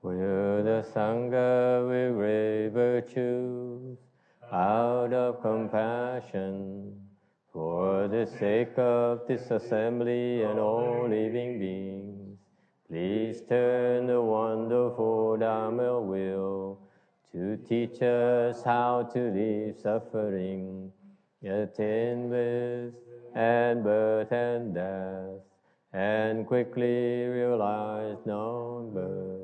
Will the Sangha with great virtues, out of compassion, for the sake of this assembly and all living beings, please turn the wonderful Dharma wheel to teach us how to leave suffering, attain bliss and birth and death, and quickly realize non-birth.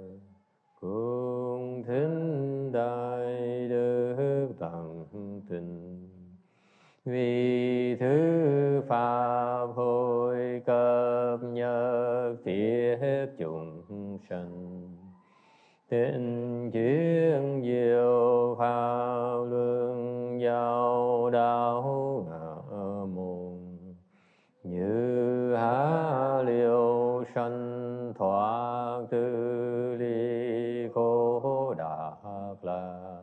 Cung thính đại đức tận tình, vì thứ pháp hội cập nhật thiết chúng sanh, tình chuyên diệu pháp luân giao đạo ngã môn, như há liêu sanh thoát tư ly khổ đạc la,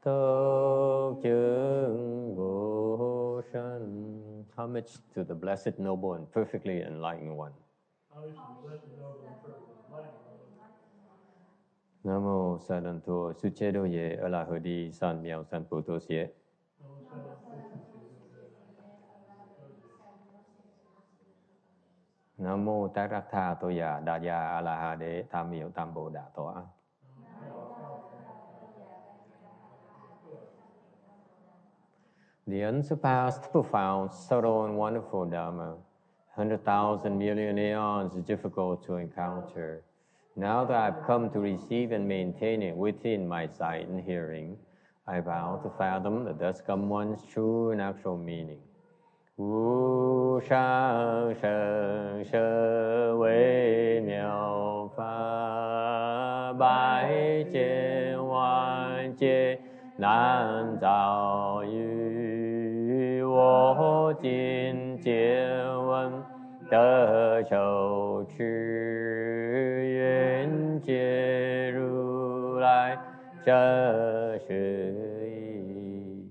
tốc chứng vô sanh. Homage to the Blessed Noble and Perfectly Enlightened One. Nam mô Sa Đàn Thô Sư Chế Đô Ye A La Hơ Đi San Miao San Pu Tô Xie. Nam mô Tát Rắc Tha Tô Già Đà Gia A La Ha Đế Tham Miệu Tam Bồ Đà Tọa. The unsurpassed, profound, subtle, and wonderful Dhamma, 100,000 million aeons is difficult to encounter. Now that I've come to receive and maintain it within my sight and hearing, I vow to fathom the thus come one's true and actual meaning. Wu shang sheng she wei miao fa bai jian wan jie nan zao yu wo jin jie wen de shou chi yuan jie ru lai zhe shi yi.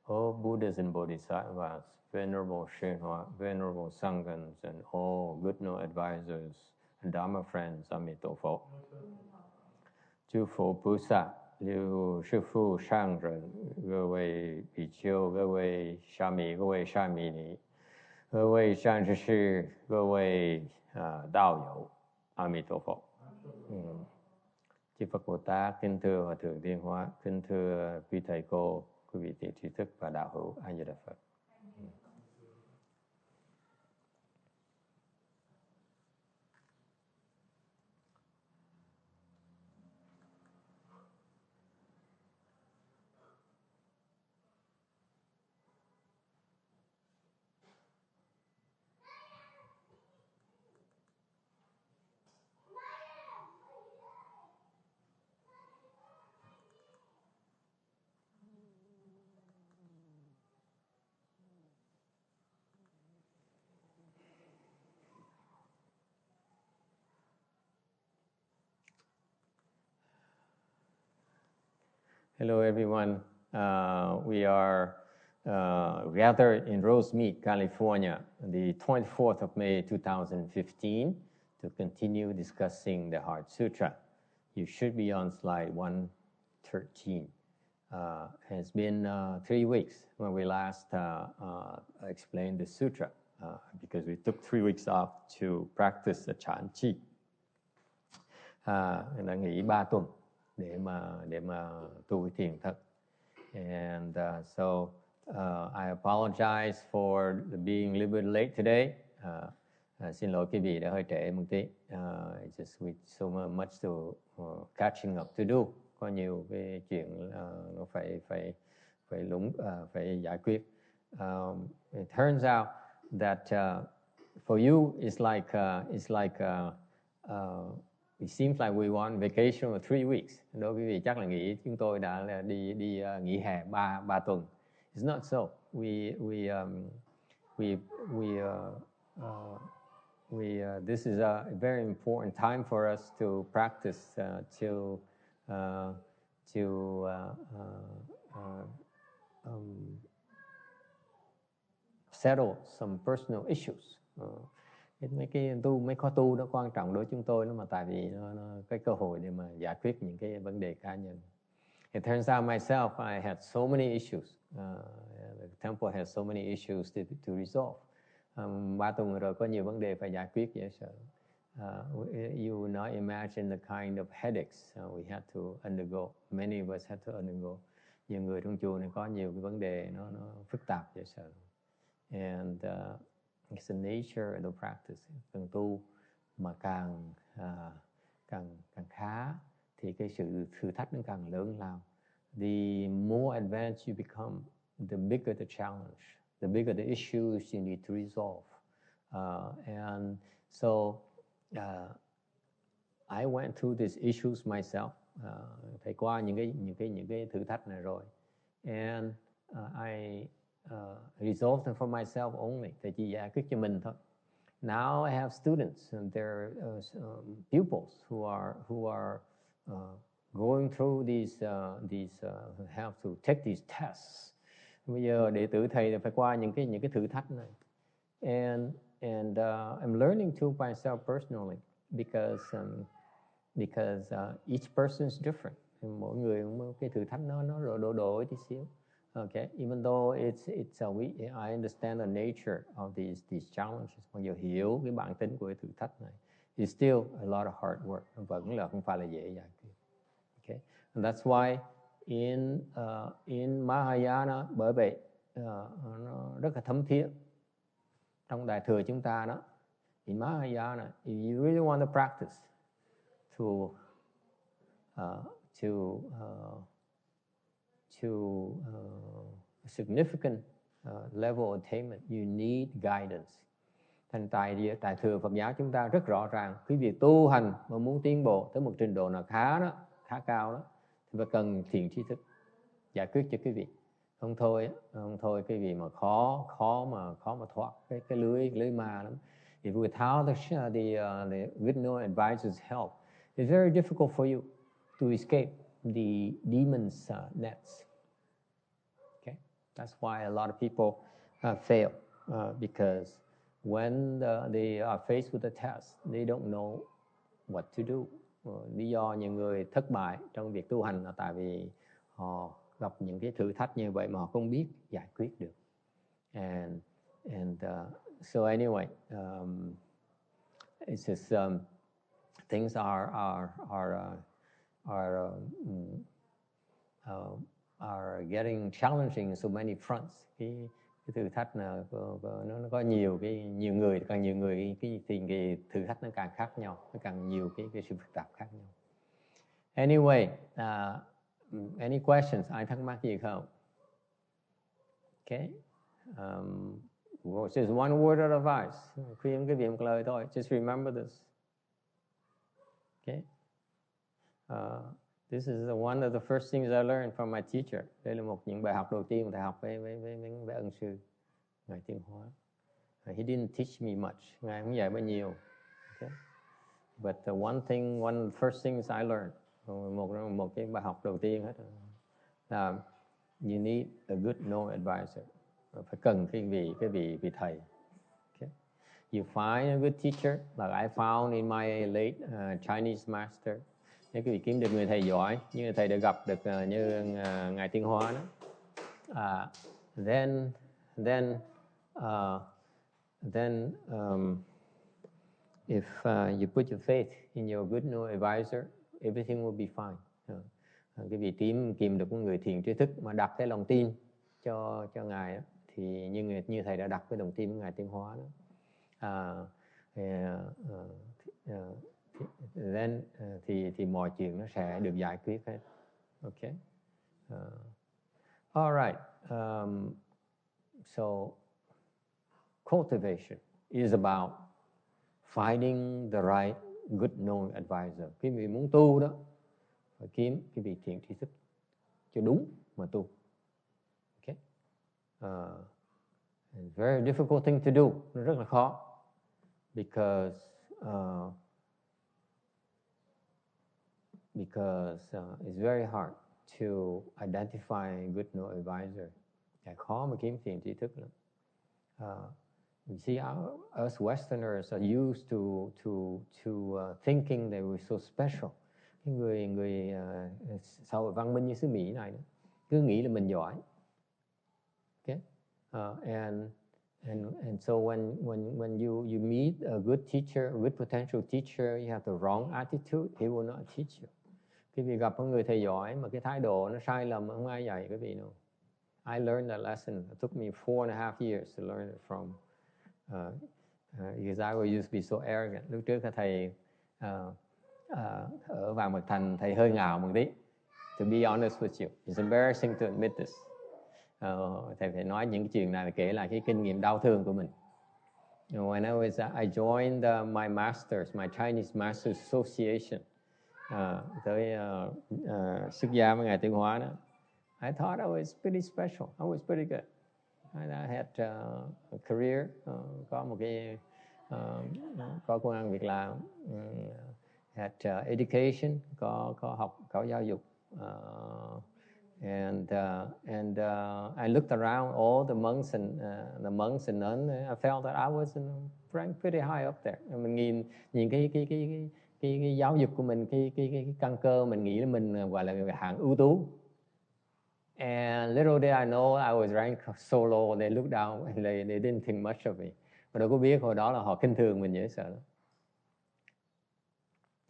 All Buddhas and Bodhisattvas, Venerable Shenhua, Venerable Sanghas, and all good no advisors and Dharma friends, Amito Phật. Chư Phổ菩萨, Liu Sư Phụ Sang Rần,各位比丘，各位沙弥，各位沙弥尼，各位善知识，各位đạo友, Amito Phật. Chư Phật Bồ Tát, kính thưa Hòa Thượng Tiên Hóa, kính thưa quý thầy cô, quý vị thiện tri thức và đạo hữu, A Di Đà Phật. Hello, everyone. We are gathered in Rosemead, California, on the 24th of May, 2015, to continue discussing the Heart Sutra. You should be on slide 113. It's been 3 weeks when we last explained the sutra, because we took 3 weeks off to practice the Chan Chi. Đã nghỉ 3 tuần để mà tu thiền thật. And so I apologize for being a little bit late today. Xin lỗi quý vị đã hơi trễ một tí. Just with so much to catching up to do. Có nhiều cái chuyện nó phải giải quyết. It turns out that for you it's like it seems like we want vacation for 3 weeks. Đối với quý vị chắc là nghĩ chúng tôi đã đi nghỉ hè 3 tuần. It's not so. This is a very important time for us to practice settle some personal issues. Mấy khóa tu nó quan trọng đối với chúng tôi, mà tại vì nó cái cơ hội để mà giải quyết những cái vấn đề cá nhân. It turns out myself, I had so many issues. The temple has so many issues to resolve. 3 tuần rồi có nhiều vấn đề phải giải quyết dễ sợ. You will not imagine the kind of headaches we had to undergo. Many of us had to undergo. Nhiều người trong chùa này có nhiều cái vấn đề nó phức tạp dễ sợ. And it's the nature of the practice. Càng tu mà càng khá thì cái sự thử thách nó càng lớn lao. The more advanced you become, the bigger the challenge, the bigger the issues you need to resolve. And so I went through these issues myself. Thầy qua những cái thử thách này rồi. And I resolved them for myself only. Thầy chỉ giải quyết cho mình thôi. Now I have students and they're pupils who are going through these have to take these tests. Bây giờ đệ tử thầy phải qua những cái thử thách này. And I'm learning to myself personally because each person is different. Mỗi người cái thử thách nó đổi tí xíu. Okay, even though I understand the nature of these challenges. Mặc dù hiểu cái bản tính của cái thử thách này, it's still a lot of hard work. Vẫn là không phải là dễ dàng. Okay, and that's why in Mahayana, bởi vậy nó rất là thấm thía trong đại thừa chúng ta đó. In Mahayana, if you really want to practice to a significant level of attainment, you need guidance. Thành tại thừa Phật giáo chúng ta rất rõ ràng, quý vị tu hành mà muốn tiến bộ tới một trình độ nào khá cao đó, thì phải cần thiền tri thức giải quyết cho quý vị. Không thôi quý vị mà khó mà thoát cái lưới ma lắm. If without the good known advisor's help, it's very difficult for you to escape the demon's nets. Okay, that's why a lot of people fail because when they are faced with a test, they don't know what to do. Lý do nhiều người thất bại trong việc tu hành là tại vì họ gặp những cái thử thách như vậy mà họ không biết giải quyết được. And so anyway, it's just things are getting challenging in so many fronts. Cái thử thách là nó có nhiều người thì cái thử thách nó càng khác nhau, nó càng nhiều cái sự phức tạp khác nhau. Anyway, any questions? Ai thắc mắc gì không? Okay. Just one word of advice. Khuyên cái việc một lời thôi. Just remember this. Okay. This is one of the first things I learned from my teacher. Đây là một những bài học đầu tiên mà thầy học với ân sư Ngài Tiên Hóa. He didn't teach me much. Ngài không dạy bao nhiêu. Okay. But one of the first things I learned, một cái bài học đầu tiên hết là you need a good known advisor. Phải cần cái vị thầy. Okay. You find a good teacher like I found in my late Chinese master. Nếu quý vị kiếm được người thầy giỏi, như thầy đã gặp được như Ngài Tiên Hóa đó, then if you put your faith in your good known advisor, everything will be fine. Quý vị tìm được một người thiền tri thức mà đặt cái lòng tin cho ngài đó, thì như thầy đã đặt cái lòng tin với Ngài Tiên Hóa đó. Then thì mọi chuyện nó sẽ được giải quyết hết. Okay. All right. So cultivation is about finding the right good known advisor. Quý vị muốn tu đó, phải kiếm cái vị thiền tri thức cho đúng mà tu. Okay. It's a very difficult thing to do. Nó rất là khó. Because it's very hard to identify a good known advisor. Khó mà kiếm thiền tri thức lắm. You see, us Westerners are used to thinking that we're so special. Cái người xã hội văn minh như xứ Mỹ này cứ nghĩ là mình giỏi. Okay, and so when you meet a good teacher, a good potential teacher, you have the wrong attitude, he will not teach you. Quý vị gặp một người thầy giỏi mà cái thái độ nó sai lầm, không ai dạy quý vị đâu. I learned that lesson. It took me 4.5 years to learn it from. Because I used to be so arrogant. Lúc trước thầy ở Vàng Bạc Thành, thầy hơi ngạo một tí. To be honest with you, it's embarrassing to admit this. Thầy phải nói những cái chuyện này, kể lại cái kinh nghiệm đau thương của mình. When I joined my masters, my Chinese Masters Association, tới xuất gia với Ngài Tuyên Hóa đó, I thought I was pretty special. I was pretty good. I had a career, có một cái có công ăn việc làm, had education, có học, có giáo dục, and I looked around all the monks and nuns. I felt that I was ranked pretty high up there. Mình nhìn cái giáo dục của mình, cái căn cơ, mình nghĩ là mình gọi là hạng ưu tú. And little did I know I was ranked so low. They looked down and they didn't think much of me. Mà đâu có biết hồi đó là họ khinh thường mình dễ sợ lắm.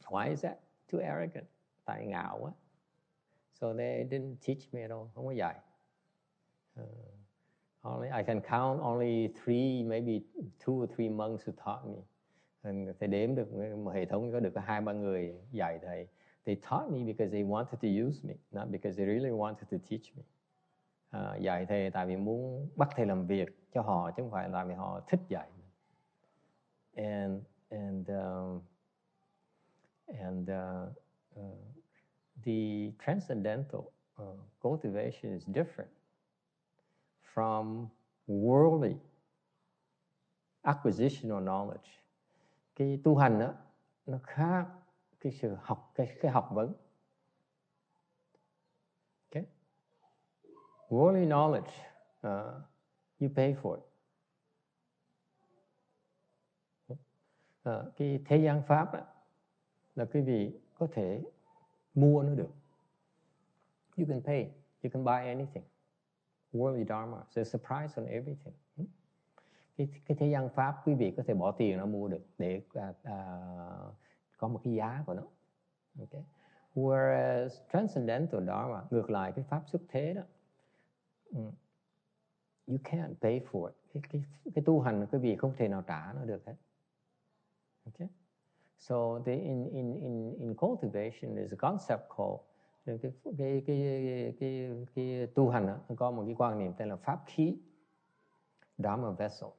Why is that? Too arrogant. Tại ngạo quá. So they didn't teach me at all. Không có dạy. I can count only 3, maybe 2 or 3 monks who taught me. Thầy đếm được một hệ thống có được có 2-3 người dạy thầy. They taught me because they wanted to use me, not because they really wanted to teach me. Dạy thầy tại vì muốn bắt thầy làm việc cho họ, chứ không phải là vì họ thích dạy. The transcendental cultivation is different from worldly acquisition of knowledge. Cái tu hành đó, nó khác cái sự học, cái học vấn. Okay? Worldly knowledge, you pay for it. Cái thế gian pháp đó, là quý vị có thể mua nó được. You can pay, you can buy anything. Worldly dharma, there's a price on everything. Cái thế gian pháp quý vị có thể bỏ tiền nó mua được để có một cái giá của nó. Okay. Whereas transcendental dharma, ngược lại cái pháp xuất thế đó, you can't pay for it. Cái tu hành quý vị không thể nào trả nó được hết. Okay. So in cultivation there's a concept called cái tu hành đó, có một cái quan niệm tên là pháp khí, dharma vessel.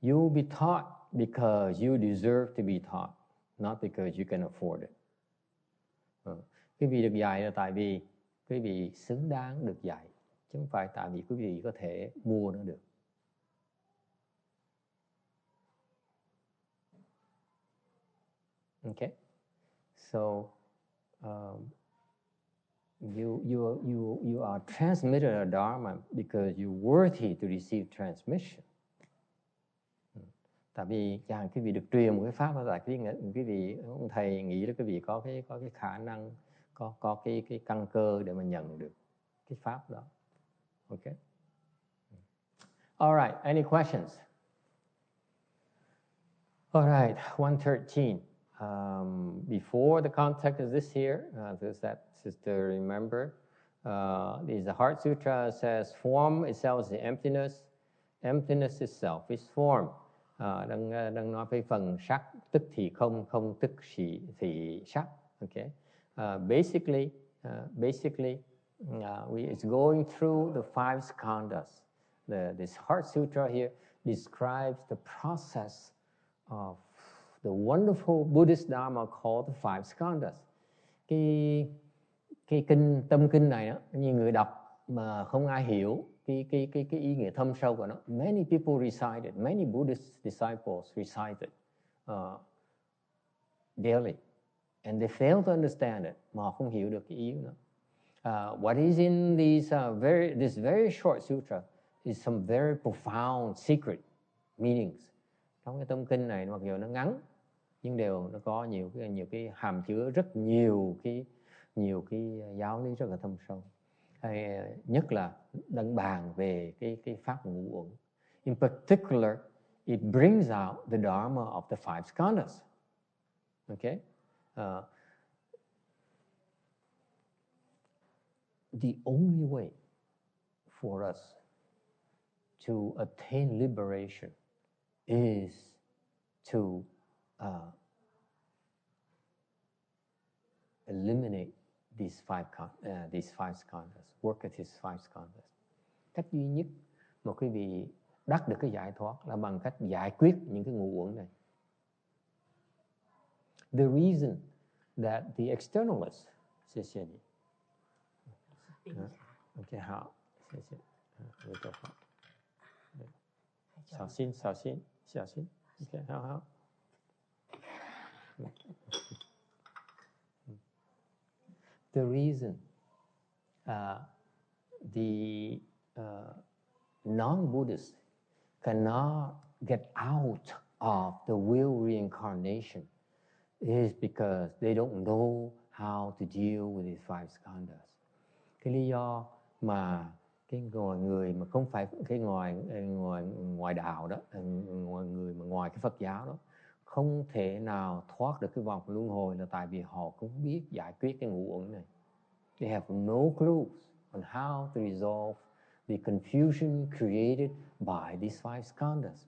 You will be taught because you deserve to be taught, not because you can afford it. Quý vị được dạy là tại vì quý vị xứng đáng được dạy, chứ không phải tại vì quý vị có thể mua nó được. Okay, so you are transmitted a dharma because you're worthy to receive transmission. Tại vì chẳng quý vị được truyền một cái pháp, là quý vị ông thầy nghĩ là quý vị có cái khả năng, có cái căn cơ để mà nhận được cái pháp đó. Okay. All right. Any questions? All right. 113. Before the context of this here, does that sister remember? The Heart Sutra says, form itself is the emptiness. Emptiness itself is form. Đang nói về phần sắc, tức thì không, không tức thì sắc. Okay. Basically, it's going through the 5 skandhas. This Heart Sutra here describes the process of the wonderful Buddhist Dharma called the 5 skandhas. Cái kinh tâm kinh này đó, nhiều người đọc mà không ai hiểu cái ý nghĩa thâm sâu của nó. Many people recite it, many Buddhist disciples recite it daily, and they fail to understand it, mà họ không hiểu được cái ý của nó. What is in this very short sutra is some very profound secret meanings. Trong cái tông kinh này mặc dù nó ngắn nhưng nó có nhiều cái hàm chứa rất nhiều cái giáo lý rất là thâm sâu. Nhất là đang bàn về cái pháp ngũ uẩn. In particular, it brings out the dharma of the five skandhas. Okay? The only way for us to attain liberation is to eliminate these five skandhas, work at these five skandhas. Cách duy nhất mà quý vị đắc được cái giải thoát là bằng cách giải quyết những cái ngũ uẩn này. The reason that the externalists, okay, hảo,小心，okay, hảo. The reason the non-Buddhists cannot get out of the will reincarnation is because they don't know how to deal with these five skandhas. Cái lý do mà cái người mà không phải cái ngoài đạo đó, người mà ngoài cái Phật giáo đó không thể nào thoát được cái vòng luân hồi là tại vì họ không biết giải quyết cái ngũ uẩn này. They have no clues on how to resolve the confusion created by these five skandhas.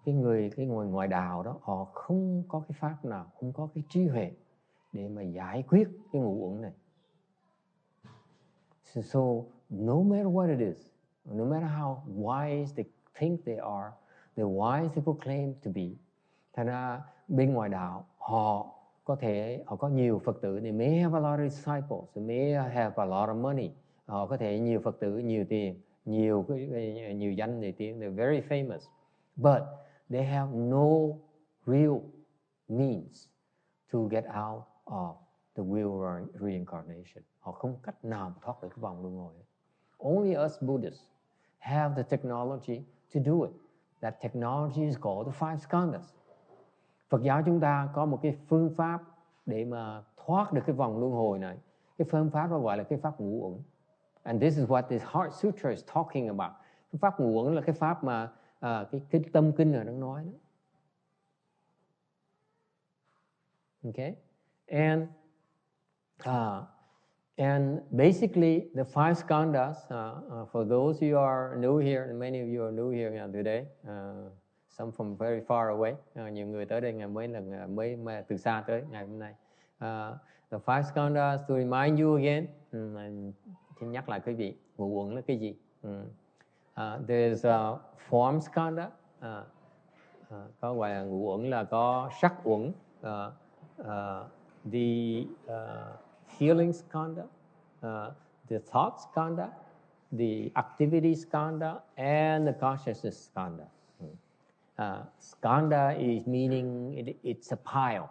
Cái người ngoài đạo đó, họ không có cái pháp nào, không có cái trí huệ để mà giải quyết cái ngũ uẩn này. So no matter what it is, no matter how wise they think they are, the wise they proclaim to be, thành ra bên ngoài đạo họ có nhiều Phật tử, they may have a lot of disciples, they may have a lot of money, họ có thể nhiều Phật tử, nhiều tiền, nhiều danh nhiều tiếng, they're very famous, but they have no real means to get out of the will reincarnation. Họ không cách nào thoát được cái vòng luân hồi. Only us Buddhists have the technology to do it. That technology is called the five skandhas. Phật giáo chúng ta có một cái phương pháp để mà thoát được cái vòng luân hồi này. Cái phương pháp đó gọi là cái pháp ngũ uẩn. And this is what this Heart Sutra is talking about. Cái pháp ngũ uẩn là cái pháp mà cái tâm kinh này đang nói đó. Okay? And basically, the five skandhas, for those who are new here, and many of you are new here today, some from very far away, nhiều người tới đây mới từ xa tới ngày hôm nay. The five skandhas, to remind you again, xin nhắc lại quý vị, ngũ uẩn là cái gì? There's form skandha, có gọi là ngũ uẩn là có sắc uẩn, the feeling skandha, the thought skandha, the activity skandha, and the consciousness skandha. Skandha is meaning it's a pile.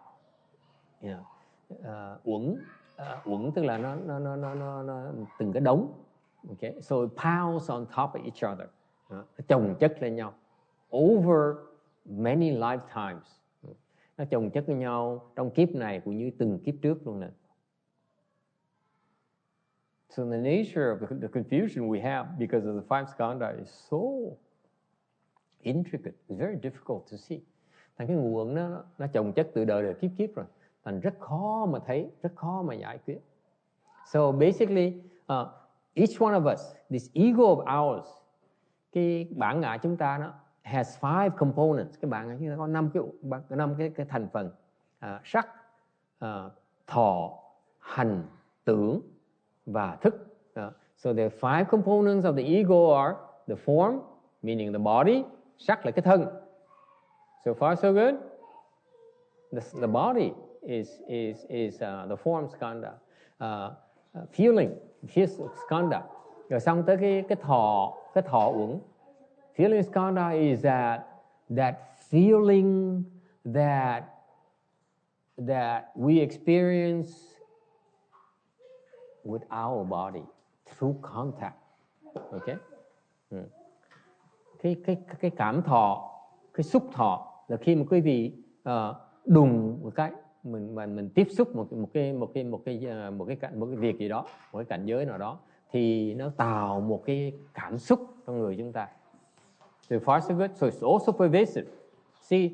You know, uẩn tức là nó từng cái đống. Okay, so it piles on top of each other. Nó chồng chất lên nhau over many lifetimes. Nó chồng chất với nhau trong kiếp này cũng như từng kiếp trước luôn nè. So the nature of the confusion we have because of the five skandha is so intricate, it's very difficult to see. Thành cái ngũ uẩn nó chồng chất từ đời kiếp rồi, thành rất khó mà thấy, rất khó mà giải quyết. So basically, each one of us, this ego of ours, cái bản ngã chúng ta nó has five components. Cái bản ngã chúng ta có năm cái thành phần: sắc, thọ, hành, tưởng và thức. So the five components of the ego are the form, meaning the body. Sắc là cái thân. So far so good. The body is the form skandha. Feeling skandha. Rồi xong tới cái thọ uẩn. Feeling skandha is that feeling that we experience with our body through contact. Ok. Cái cảm thọ, cái xúc thọ là khi mà quý vị đùng một cái mình tiếp xúc một cái việc gì đó, một cái cảnh giới nào đó, thì nó tạo một cái cảm xúc trong người chúng ta. So far so good. So it's also pervasive. See,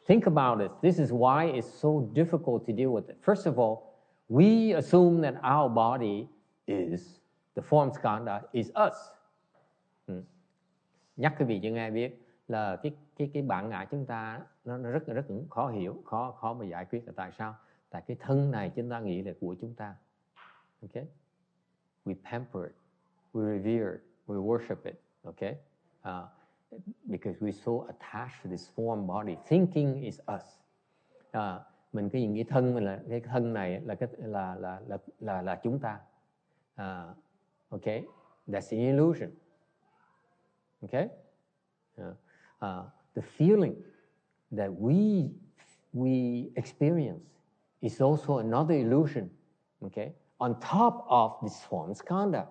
think about it. This is why it's so difficult to deal with it. First of all, we assume that our body is the form skandha is us. Nhắc quý vị cho nghe biết là cái bản ngã chúng ta nó rất khó hiểu, khó mà giải quyết. Là tại sao? Tại cái thân này chúng ta nghĩ là của chúng ta. Okay? We pamper it, we revere it, we worship it. Okay? Because we're so attached to this form body, thinking is us. Mình cái nghĩ thân mình là cái thân này là chúng ta. Okay? That's an illusion. Okay? The feeling that we experience is also another illusion. Okay? On top of this form skandha,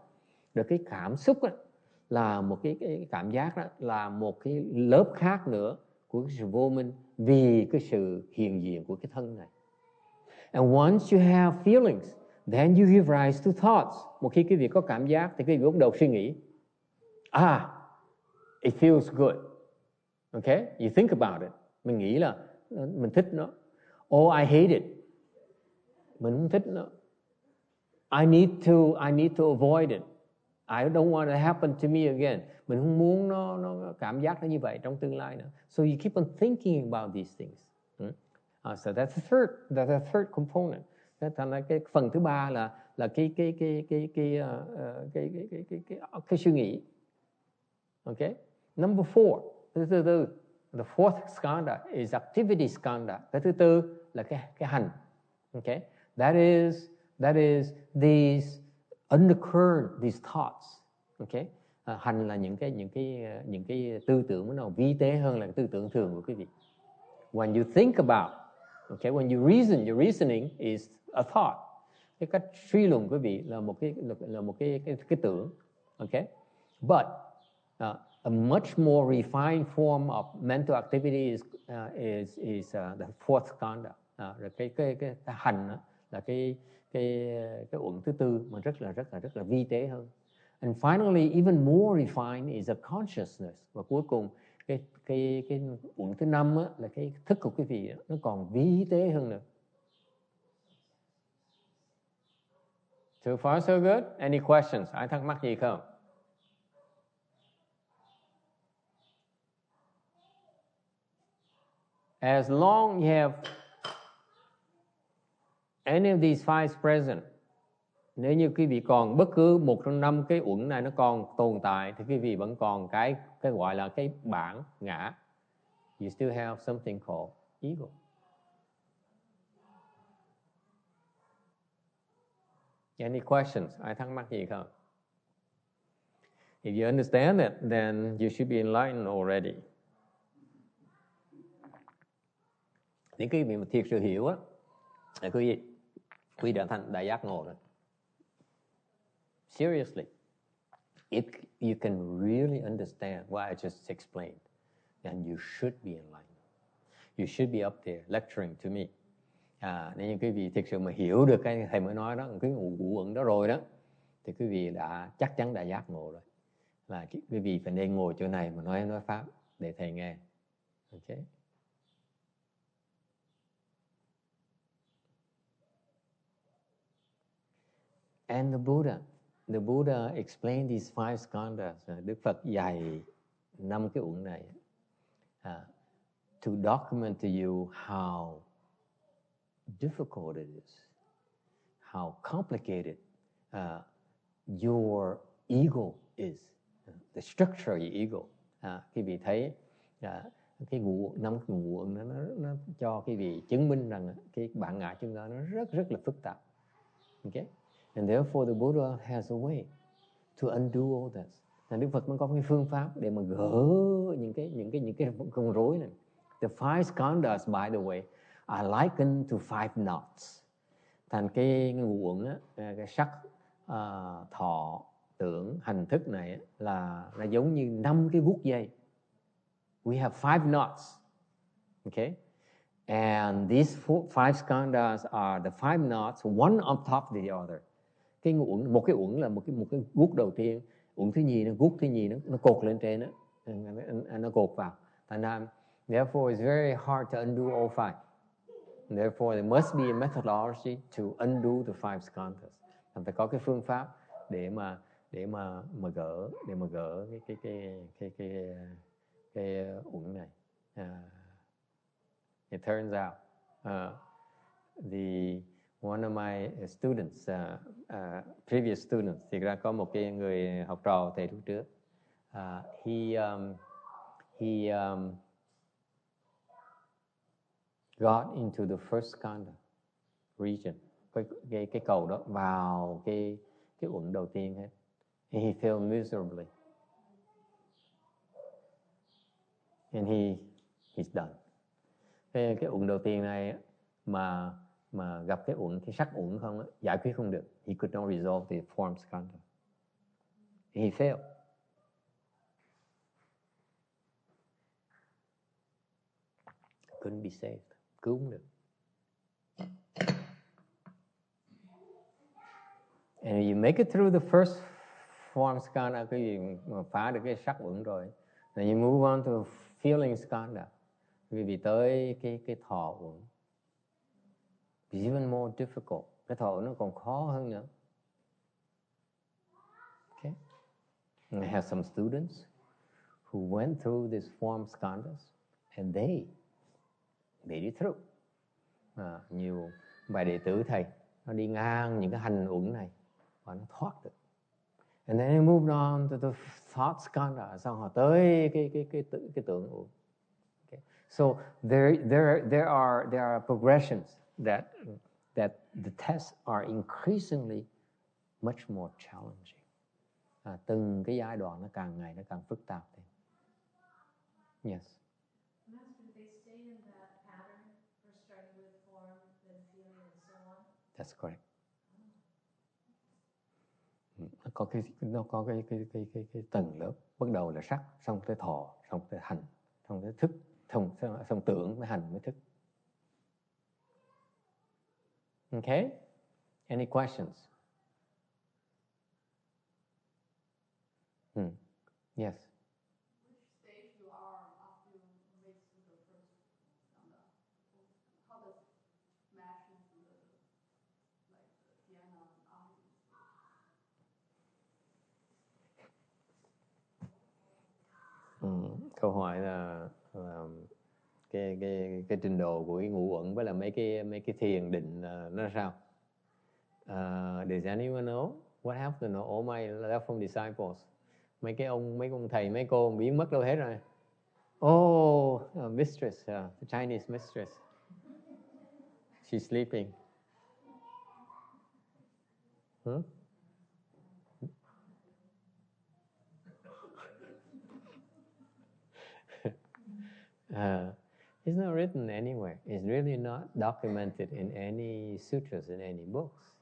được cái cảm xúc đó, là một cái cảm giác đó, là một cái lớp khác nữa của cái sự vô minh vì cái sự hiện diện của cái thân này. And once you have feelings, then you give rise to thoughts. Một khi quý vị có cảm giác thì quý vị bắt đầu suy nghĩ. It feels good. Okay? You think about it. Mình nghĩ là mình thích nó. Oh, I hate it. Mình không thích nó. I need to avoid it. I don't want it to happen to me again. Mình không muốn nó cảm giác nó như vậy trong tương lai nữa. So you keep on thinking about these things. So that's the third component. Thành ra cái phần thứ ba là cái suy nghĩ. Okay? Number 4, thứ tư, the fourth skandha is activity skandha. Cái thứ tư là cái hành. Okay? That is these undercurrent, these thoughts. Okay? Hành là những cái tư tưởng nó vi tế hơn là cái tư tưởng thường của quý vị. When you think about, okay, when you reason, your reasoning is a thought. Cái cách suy luận của quý vị là một cái tưởng. Okay? But a much more refined form of mental activity is the fourth skandha. Rồi cái hành là cái uẩn thứ tư mà rất là vi tế hơn. And finally, even more refined is a consciousness. Và cuối cùng cái uẩn thứ năm là cái thức của quý vị nó còn vi tế hơn nữa. So far so good. Any questions? Ai thắc mắc gì không? As long you have any of these five present, nếu như quý vị còn bất cứ một trong 5 cái uẩn này nó còn tồn tại, thì quý vị vẫn còn cái gọi là cái bản ngã. You still have something called ego. Any questions? Ai thắc mắc gì không? If you understand it, then you should be enlightened already. Những cái mà thiệt sự hiểu á, là quý đã thành đại giác ngộ rồi. Seriously, if you can really understand what I just explained, then you should be enlightened. You should be up there lecturing to me. Nếu như quý vị thực sự mà hiểu được cái thầy mới nói đó, cái ngũ uẩn đó rồi đó, thì quý vị đã chắc chắn đã giác ngộ rồi. Là quý vị phải nên ngồi chỗ này mà nói pháp để thầy nghe. Okay? And the Buddha explained these five skandhas. Đức Phật dạy 5 cái uẩn này to document to you how difficult it is, how complicated your ego is, the structure of your ego. Quý vị thấy cái 5 cái ngũ uẩn nó cho quý vị chứng minh rằng cái bản ngã chúng ta nó rất là phức tạp. Okay? And therefore the Buddha has a way to undo all this. Đức Phật mới có cái phương pháp để mà gỡ những cái con rối này. The five skandhas, by the way, are likened to five knots. Thành cái ngũ uẩn á, cái sắc, thọ, tưởng, hành, thức này là giống như 5 cái guốc dây. We have 5 knots. Okay? And these 5 skandhas are the 5 knots, one on top of the other. Một cái uẩn là một cái guốc đầu tiên, uẩn thứ nhì, guốc thứ nhì nó cột lên trên đó, nó cột vào. Thành ra, therefore it's very hard to undo all 5. Therefore there must be a methodology to undo the 5 skandhas. Phải có cái phương pháp để mà gỡ cái uẩn này. It turns out one of my students, previous students, thì ra có một cái người học trò thầy lúc trước, he got into the first skandha region, cái cầu đó vào cái uẩn đầu tiên hết. He failed miserably, and he's done. Cái uẩn đầu tiên này mà gặp cái sắc uẩn không, giải quyết không được. He could not resolve the form skandha. He failed. Couldn't be saved. Cứu không được. And you make it through the first form skandha, cái gì mà phá được cái sắc uẩn rồi, then you move on to feeling skandha. Vì tới cái thọ uẩn. It's even more difficult. Cái thọ uẩn nó còn khó hơn nữa. Okay. And I have some students who went through these form skandhas and they made it through. Nhiều bài đệ tử thầy nó đi ngang những cái hành uẩn này và nó thoát được. And then they moved on to the thought skandha, xong họ tới cái tưởng uẩn. Okay. So there are progressions that the tests are increasingly much more challenging. Từng cái giai đoạn nó càng ngày nó càng phức tạp thêm. Yes. Master, they stay in that pattern for starting with form, then feeling, and so on. That's correct. Nó có cái tầng lớp, bắt đầu là sắc, xong tới thọ, xong tới hành, xong tới thức, xong tưởng mới hành mới thức. Okay? Any questions? Yes. Which stage you are after you make the first skandha? How does it match with the dhyana and ahimsa? Câu hỏi là cái trình độ của cái ngũ uẩn với là mấy cái thiền định nó sao? Does anyone know what happened to all my Left disciples? Mấy ông thầy, mấy cô biến mất đâu hết rồi. Mistress, the Chinese mistress. She's sleeping. It's not written anywhere. It's really not documented in any sutras, in any books.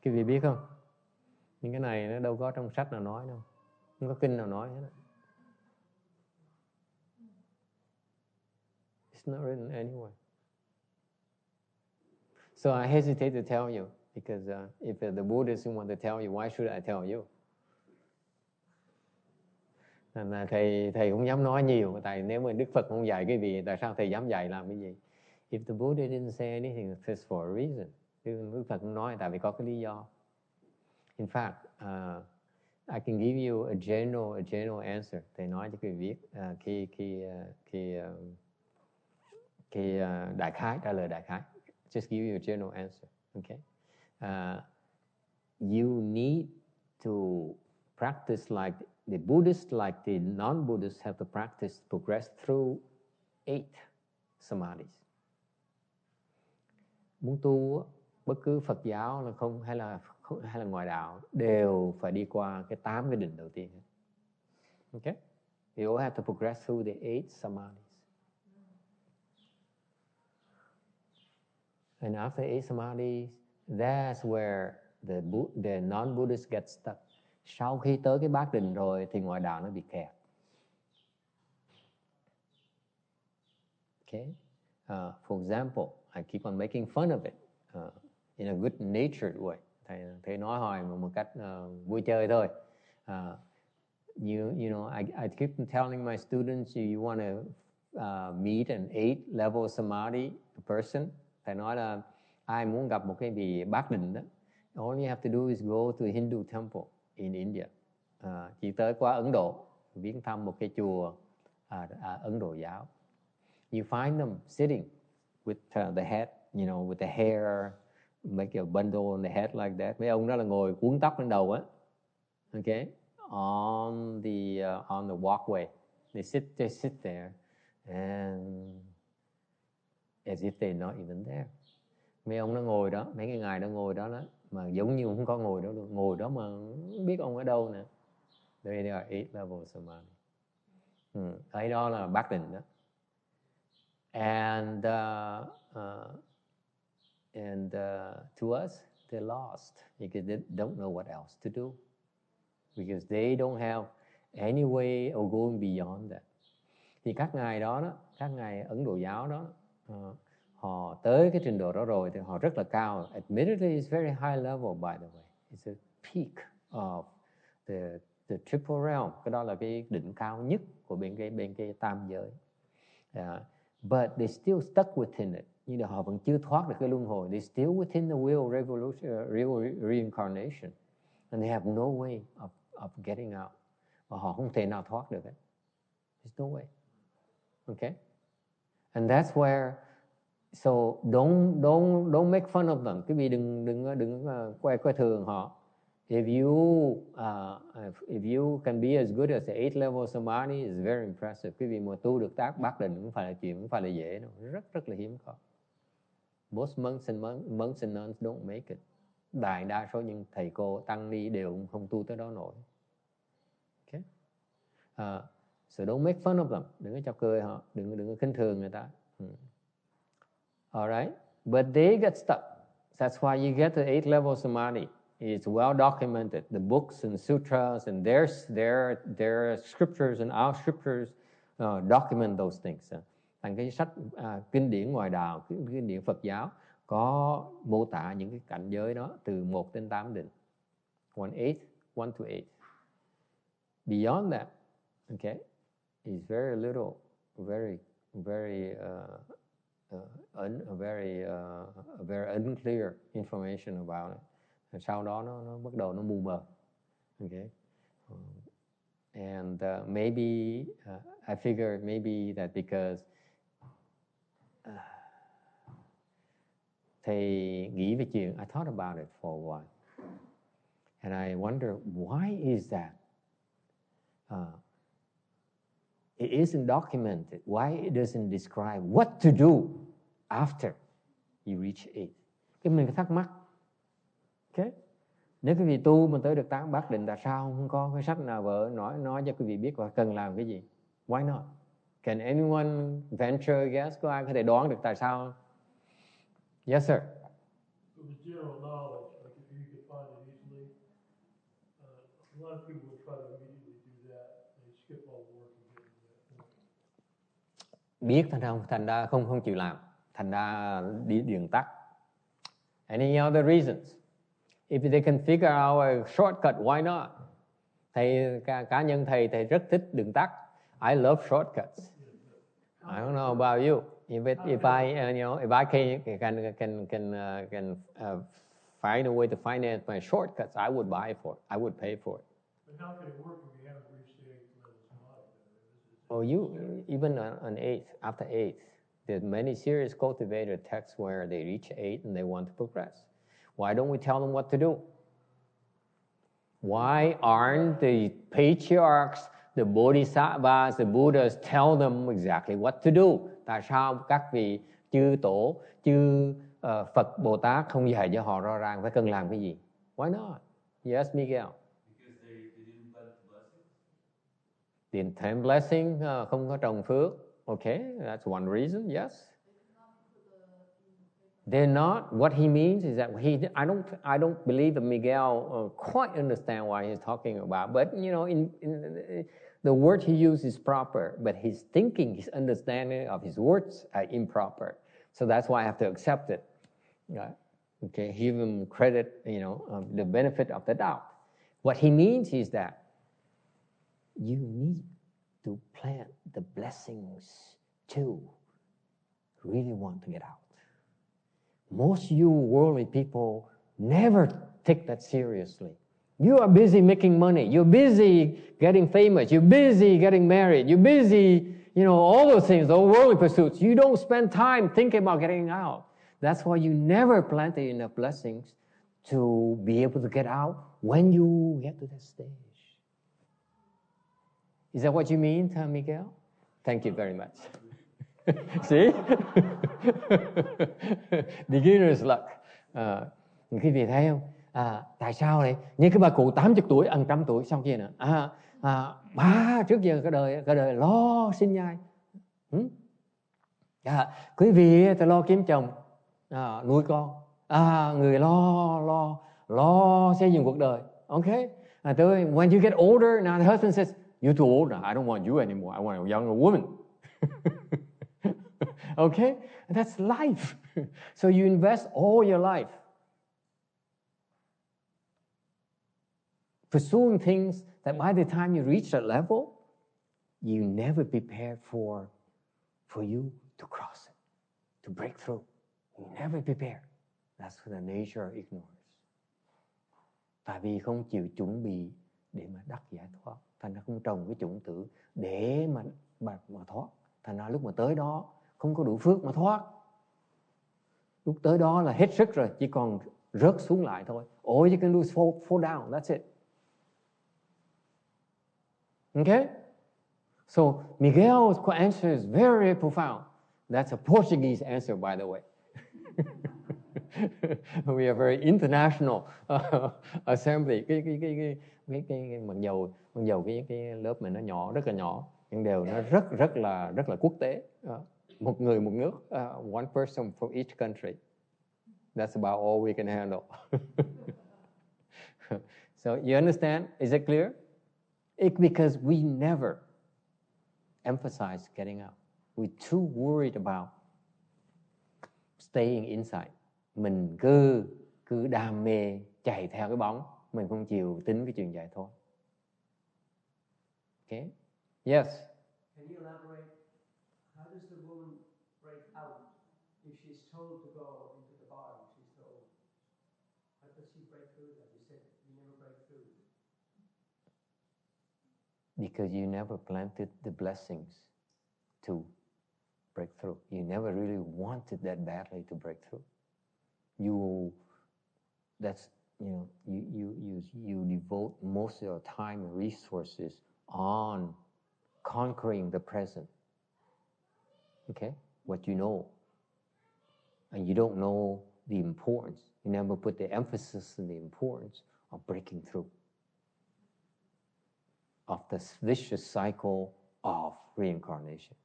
Quý vị biết không? Những cái này nó đâu có trong sách nào nói đâu. Không có kinh nào nói hết. It's not written anywhere. So I hesitate to tell you because if the Buddhists want to tell you, why should I tell you? Nên là thầy không dám nói nhiều, tại nếu mà Đức Phật không dạy cái gì, tại sao thầy dám dạy làm cái gì? If the Buddha didn't say anything, it's for a reason. Đức Phật không nói tại vì có cái lý do. In fact, I can give you a general answer. Thầy nói cho quý vị biết khi đại khái, trả lời đại khái. Just give you a general answer. Okay? You need to practice like the Buddhists, like the non-Buddhists have to practice, progress through 8 samadhis. Muốn tu, bất cứ Phật giáo là không hay là ngoại đạo đều phải đi qua cái 8 cái định đầu tiên. Okay? You all have to progress through the 8 samadhis. And after 8 samadhis, that's where the non-Buddhists get stuck. Sau khi tới cái bát định rồi thì ngoại đạo nó bị kẹt. Okay. For example, I keep on making fun of it in a good natured way. Thầy nói hoài một cách vui chơi thôi. You know, I keep telling my students, you want to meet an 8-level samadhi person. Thầy nói là ai muốn gặp một cái vị bát định đó, all you have to do is go to a Hindu temple in India. Chỉ tới qua Ấn Độ, viếng thăm một cái chùa Ấn Độ giáo. You find them sitting with the head, you know, with the hair, make a bundle on the head like that. Mấy ông đó là ngồi cuốn tóc lên đầu á. Okay, on the walkway. They sit there and as if they're not even there. Mấy ông nó ngồi đó, mấy cái ngài đó ngồi đó mà giống như không có ngồi đó luôn, ngồi đó mà không biết ông ở đâu nè. They are 8-level samadhi. Ấy đó là bát định đó. And to us, they're lost because they don't know what else to do, because they don't have any way of going beyond that. Thì các ngài đó, các ngài Ấn Độ giáo đó, họ tới cái trình độ đó rồi thì họ rất là cao. Admittedly, it's very high level, by the way. It's a peak of the triple realm. Cái đó là cái đỉnh cao nhất của bên cái tam giới. But they still stuck within it. Nhưng mà họ vẫn chưa thoát được cái luân hồi. They still within the wheel of revolution, reincarnation, and they have no way of getting out. Và họ không thể nào thoát được. There's no way. Okay, and that's where. So don't make fun of them. Quý vị đừng coi thường họ. If you can be as good as the 8-level samadhi, is very impressive. Quý vị mà tu được bát định cũng phải là chuyện, không phải là dễ đâu, rất là hiếm có. Most monks and nuns don't make it. Đại đa số những thầy cô tăng ni đều không tu tới đó nổi. Okay. So don't make fun of them. Đừng có chọc cười họ, đừng có khinh thường người ta. All right, but they get stuck. That's why you get to 8-level samadhi. It's well documented. The books and sutras and their scriptures and our scriptures document those things. Thành cái sách kinh điển ngoại đạo, kinh điển Phật giáo có mô tả những cái cảnh giới đó từ 1 đến 8 định. 1 to 8. Beyond that, okay, is very little, very very unclear information about it. Sau đó nó bắt đầu nó mù mờ. Okay, and maybe I figured maybe that because thầy nghĩ về chuyện, I thought about it for a while, and I wonder why is that. It isn't documented. Why it doesn't describe what to do after you reach 8? Cái mình thắc mắc. Okay. Nếu quý vị tu mà tới được bát định, tại sao không có cái sách nào vợ nói cho quý vị biết là cần làm cái gì? Why not? Can anyone venture guess? Có ai có thể đoán được tại sao? Yes, sir. For the general knowledge, like if you could find it easily, a lot of people would try to immediately do that. They skip all the work and get to that point. Biết thành ra không chịu làm, thành ra đi đường tắt. Any other reasons? If they can figure out a shortcut, why not? Thầy cá nhân thầy rất thích đường tắt. I love shortcuts. I don't know about you. If I can find a way to finance my shortcuts, I would buy for it. I would pay for it. But how can it work if you haven't reached the 8th level samadhi? Oh, you even on 8th, after 8th, there's many serious cultivator texts where they reach 8 and they want to progress. Why don't we tell them what to do? Why aren't the patriarchs, the bodhisattvas, the Buddhas tell them exactly what to do? Tại sao các vị chư tổ, chư Phật Bồ Tát không dạy cho họ rõ ràng phải cần làm cái gì? Why not? Yes, Miguel. Because they didn't plant blessings. Didn't plant blessing, không có trồng phước. Okay, that's one reason. Yes. They're not. What he means is that I don't believe that Miguel quite understand what he's talking about. But in the word he uses is proper, but his thinking, his understanding of his words are improper. So that's why I have to accept it. Right? Okay, give him credit. The benefit of the doubt. What he means is that you need to plant the blessings to really want to get out. Most you worldly people never take that seriously. You are busy making money. You're busy getting famous. You're busy getting married. You're busy, all those things, those worldly pursuits. You don't spend time thinking about getting out. That's why you never planted enough blessings to be able to get out when you get to that stage. Is that what you mean, Miguel? Thank you very much. See? Beginner's luck. Quý vị thấy không? Tại sao này? Như cái bà cụ 80 tuổi, 100 tuổi sau kia nè. Bà trước giờ cái đời lo sinh nhai. Quý vị ta lo kiếm chồng, nuôi con. Người lo xây dựng cuộc đời. Okay? When you get older, now the husband says, "You're too old now. I don't want you anymore. I want a younger woman." Okay? That's life. So you invest all your life pursuing things that by the time you reach that level, you never prepared for you to cross it, to break through. You never prepared. That's the nature of ignorance. Tại vì không chịu chuẩn bị để mà đắc giải thoát, thành ra không trồng cái chủng tử để mà thoát. Thành ra lúc mà tới đó không có đủ phước mà thoát. Lúc tới đó là hết sức rồi, chỉ còn rớt xuống lại thôi. All you can do is fall down, that's it. Okay? So Miguel's answer is very profound. That's a Portuguese answer, by the way. We are very international assembly. Cái mặc dầu cái lớp mình nó nhỏ, rất là nhỏ, nhưng đều nó rất là quốc tế. Một người một nước, one person from each country. That's about all we can handle. So you understand? Is it clear? Because we never emphasize getting out. We're too worried about staying inside. Mình cứ đam mê chạy theo cái bóng, mình không chịu tính cái chuyện giải thoát. Okay? Yes. Can you elaborate? How does the woman break out if she's told to go into the bar? She's told. How does she break through that? You said you never break through. Because you never planted the blessings to break through. You never really wanted that badly to break through. You devote most of your time and resources on conquering the present. Okay? What you know. And you don't know the importance. You never put the emphasis on the importance of breaking through. Of this vicious cycle of reincarnation.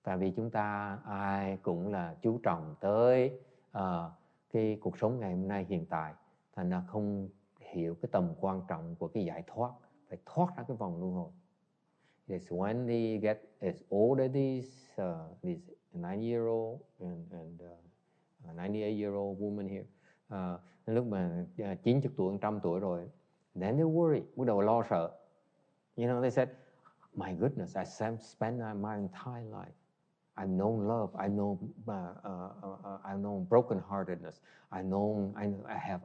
Tại vì chúng ta ai cũng là chú trọng tới cái cuộc sống ngày hôm nay hiện tại, thành ra không hiểu cái tầm quan trọng của cái giải thoát, phải thoát ra cái vòng luân hồi. Yes, when they get as old as this 90-year-old and 98-year-old woman here, lúc mà 90 tuổi, 100 tuổi rồi, then they worry, bắt đầu lo sợ. You know, they said, my goodness, I spent my entire life. I've known love. I've known brokenheartedness. I have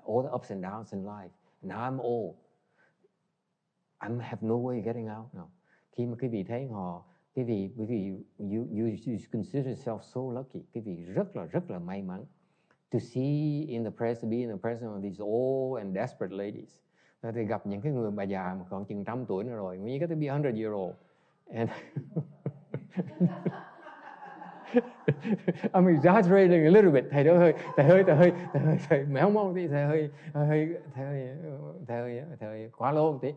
all the ups and downs in life. Now I'm old. I have no way of getting out now. Khi mà quý vị thấy họ, bởi vì you consider yourself so lucky. Quý vị rất là may mắn to see be in the presence of these old and desperate ladies. Thì gặp những cái người bà già mà còn chừng 100 tuổi nữa rồi, when you get to be 100-year-old, and I'm exaggerating a little bit. Thầy méo mó tí, thầy hơi quá lố tí.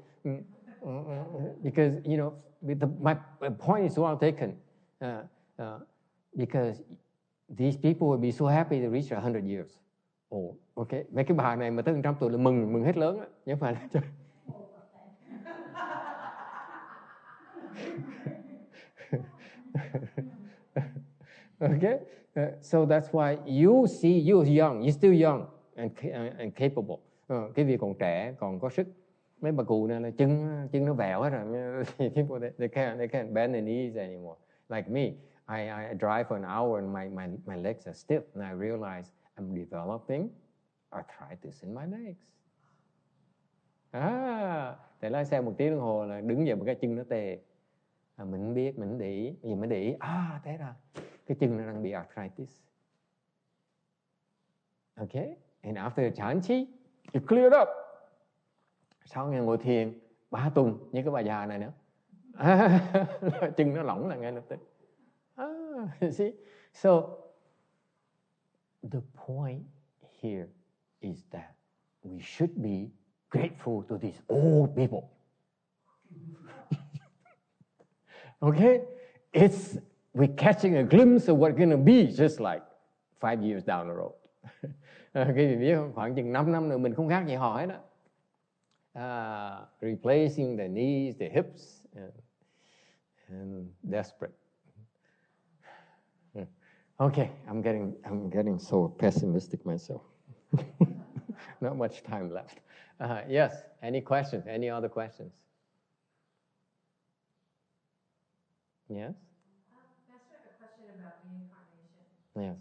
Because you know, my point is well taken. Because these people will be so happy to reach 100 years. Oh, okay. Mấy cái bà này mà tới 100 tuổi là mừng hết lớn á, nhưng mà okay. So that's why you see you're young, you're still young and capable. Cái việc còn trẻ, còn có sức. Mấy bà cụ này là chân nó vẹo hết rồi. They can't bend their knees anymore. Like me, I drive for an hour and my legs are stiff, and I realize I'm developing arthritis in my legs. Để lái xe 1 tiếng đồng hồ là đứng dậy một cái chân nó tê. Mình không biết, mình không để ý, gì mới để ý. Thế ra cái chân nó đang bị arthritis. Okay, and after chanchi, you cleared up. Sau ngày ngồi thiền 3 tuần như cái bà già này nữa, chân nó lỏng là ngay lập tức. You see, so the point here is that we should be grateful to these old people. Okay, we're catching a glimpse of what's going to be just like 5 years down the road. Cái gì biết không? Khoảng chừng 5 năm nữa mình không khác gì họ hết đó. Replacing the knees, the hips, and desperate. Okay, I'm getting so pessimistic myself. Not much time left. Yes, any questions? Any other questions? Yes? Master, I have a question about reincarnation. Yes.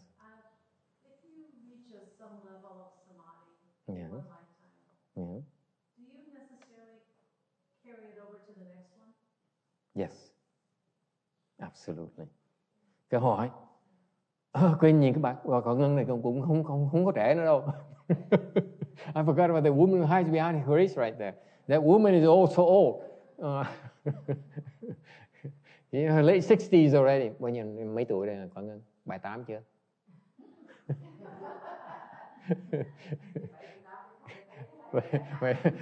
If you reach some level of samadhi Yeah. in one lifetime, Yeah. do you necessarily carry it over to the next one? Yes. Absolutely. Câu hỏi. Quên nhìn các bạn, còn Ngân này cũng không có trẻ nữa đâu. I forgot about the woman who hides behind her race right there. That woman is also old. In her late 60s already. Bao nhiêu mấy tuổi rồi Quảng Ngân? 78 chưa?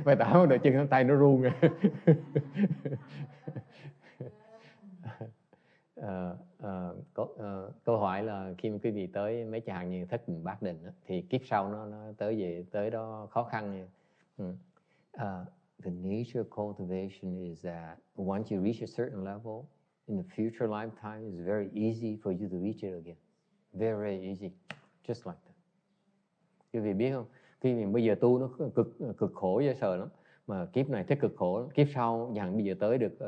Bài 8 đợi chân tay nó run rồi. Câu hỏi là khi mà quý vị tới mấy chàng như Thất Bình Bát Định thì kiếp sau nó tới đó khó khăn. The nature of cultivation is that once you reach a certain level, in the future lifetime, it's very easy for you to reach it again. Very, very easy. Just like that. Quý vị biết không? Quý vị bây giờ tu nó cực khổ dễ sợ lắm. Mà kiếp này thấy cực khổ, kiếp sau dần bây giờ tới được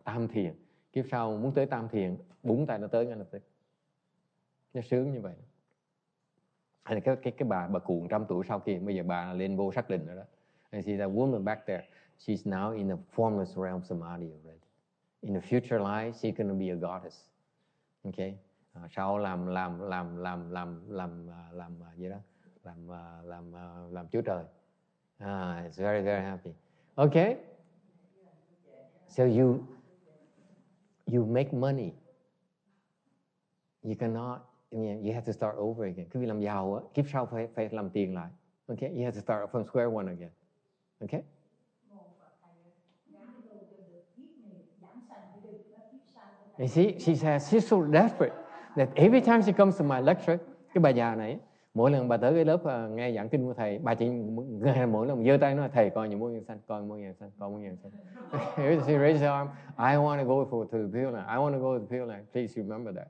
tam thiền. Kiếp sau muốn tới tam thiền, búng tay nó tới ngay lập tức. Nó sướng như vậy. Hay là cái bà cụ 100 tuổi sau khi bây giờ bà lên vô sắc định rồi đó. And see that woman back there, she's now in the formless realm samadhi already. In the future life, she's going to be a goddess. Okay? Sau làm gì đó, làm Chúa Trời. It's very, very happy. Okay? So you make money. You cannot, you have to start over again. Khi làm giàu á, kiếp sau phải làm tiền lại. Okay? You have to start from square one again. Okay? You see, she says she's so desperate that every time she comes to my lecture, cái bà già này, mỗi lần bà tới cái lớp nghe giảng kinh của thầy, bà chỉ mỗi lần giơ tay nói thầy coi những muôn nhân sanh, coi muôn nhân sanh, coi muôn nhân sanh. She raises her arm. I want to go to the Pure Land. I want to go to the Pure Land. Please remember that.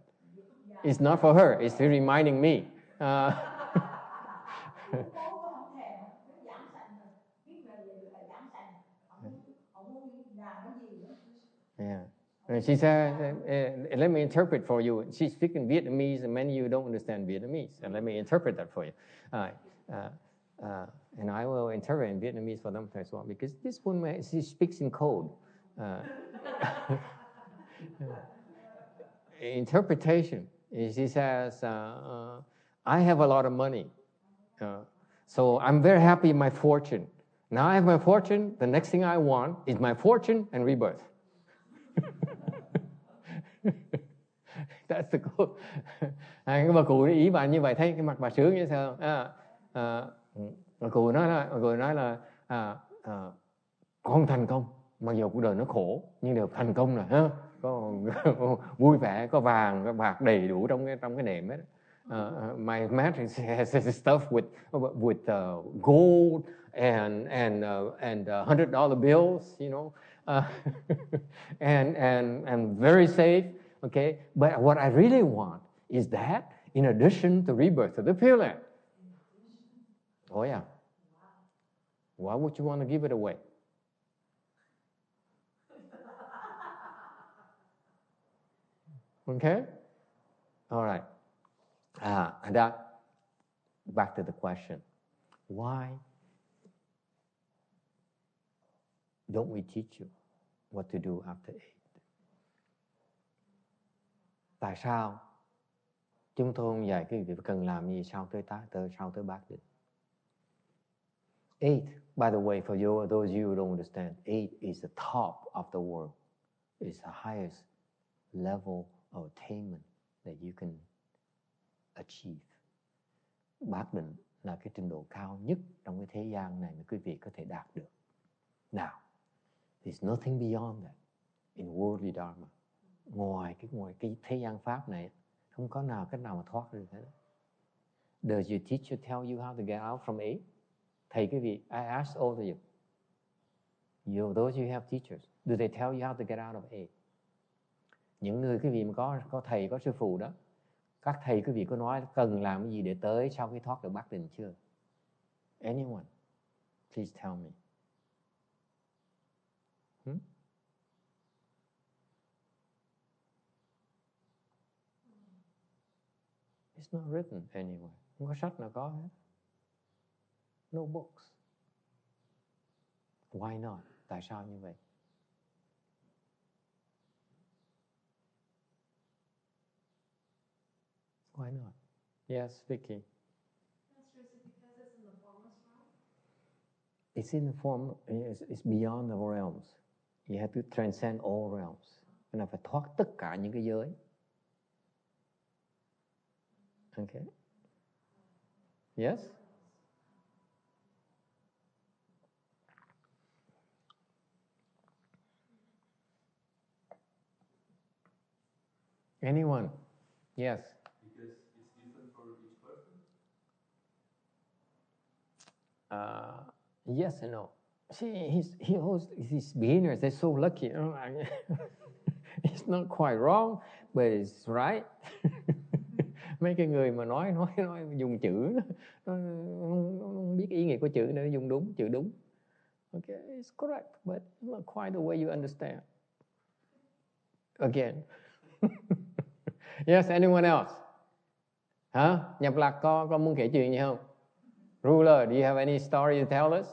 It's not for her. It's reminding me. Yeah. She said, let me interpret for you. She's speaking Vietnamese, and many of you don't understand Vietnamese. And let me interpret that for you. And I will interpret in Vietnamese for them as well, because this woman, she speaks in code. Interpretation. She says, I have a lot of money. So I'm very happy in my fortune. Now I have my fortune. The next thing I want is my fortune and rebirth. That's the code. Cái bà cụ ý bà như vậy, thấy cái mặt bà sướng như sao? Bà cụ nói là con thành công, mặc dù cuộc đời nó khổ nhưng đều thành công rồi, ha? Có vui vẻ, có vàng, có bạc đầy đủ trong cái nệm hết. My mattress has stuff with gold and $100 bills, you know, and very safe. Okay, but what I really want is that in addition to rebirth of the Pure Land. Oh yeah. Why would you want to give it away? Okay? All right. And that, back to the question. Why don't we teach you what to do after 8? Tại sao chúng tôi không dạy quý vị cần làm gì sau tới bát định? 8, by the way, for you, those you who don't understand, 8 is the top of the world. It's the highest level of attainment that you can achieve. Bát định là cái trình độ cao nhất trong cái thế gian này mà quý vị có thể đạt được. Now, there's nothing beyond that in worldly dharma. Ngoài cái thế gian pháp này, không có cách nào mà thoát được hết. Does your teacher tell you how to get out from 8? Thầy quý vị, I ask all of you, those you have teachers, do they tell you how to get out of 8? Những người quý vị mà có thầy, có sư phụ đó, các thầy quý vị có nói cần làm cái gì để tới sau khi thoát được bát định chưa? Anyone? Please tell me. It's not written anywhere. Không có sách nào có hết. No books. Why not? Tại sao như vậy? Why not? Yes, Vicky. Master, is it because it's in the formless realm? It's in the form, it's beyond the realms. You have to transcend all realms. Nên là phải thoát tất cả những cái giới. Okay. Yes? Anyone? Yes. Because it's different for each person? Yes and no. See, these beginners, they're so lucky. You know? It's not quite wrong, but it's right. Mấy cái người mà nói dùng chữ nó không biết ý nghĩa của chữ nữa, dùng đúng chữ đúng. Okay, it's correct, but it's not quite the way you understand. Again. Yes, anyone else? Hả? Nhập Lạc có muốn kể chuyện gì không? Ruler, do you have any story to tell us?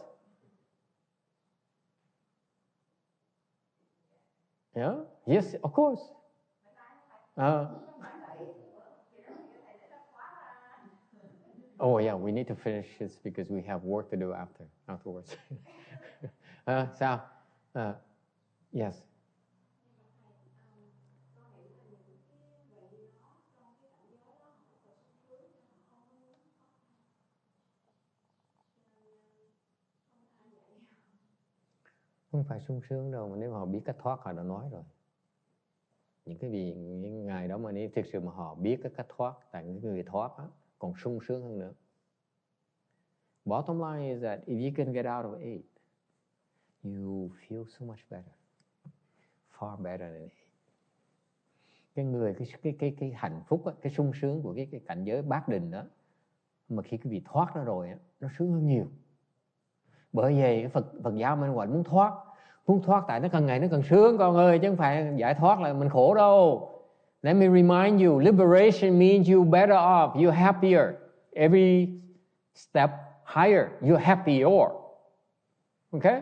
Yeah? Yes, of course. Oh yeah, we need to finish this because we have work to do afterwards. Sao? Yes. Không phải sung sướng đâu, mà nếu họ biết cách thoát họ đã nói rồi. Những ngày đó mà nếu thực sự mà họ biết cái cách thoát, tại những người thoát đó, còn sung sướng hơn nữa. Bottom line is that if you can get out of 8, you feel so much better. Far better than 8. Cái hạnh phúc đó, cái sung sướng của cái cảnh giới bát định đó, mà khi quý vị thoát ra rồi đó, nó sướng hơn nhiều. Bởi vì cái Phật giáo mình gọi muốn thoát tại nó càng ngày nó càng sướng con ơi, chứ không phải giải thoát là mình khổ đâu. Let me remind you, liberation means you better off, you're happier. Every step higher, you're happier. Okay?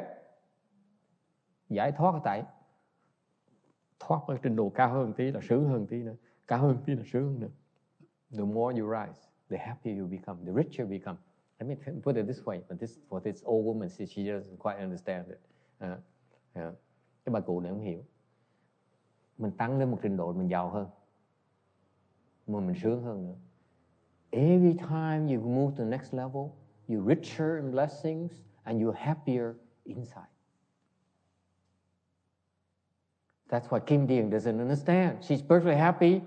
Giải thoát là tại thoát ở trình độ cao hơn tí là sướng hơn tí nữa, cao hơn tí là sướng hơn nữa. The more you rise, the happier you become, the richer you become. Let me put it this way, but for this old woman, she doesn't quite understand it. Cái bà cụ này không hiểu. Mình tăng lên một trình độ mình giàu hơn, mà mình sướng hơn nữa. Every time you move to the next level, you're richer in blessings and you're happier inside. That's what Kim Dean doesn't understand. She's perfectly happy.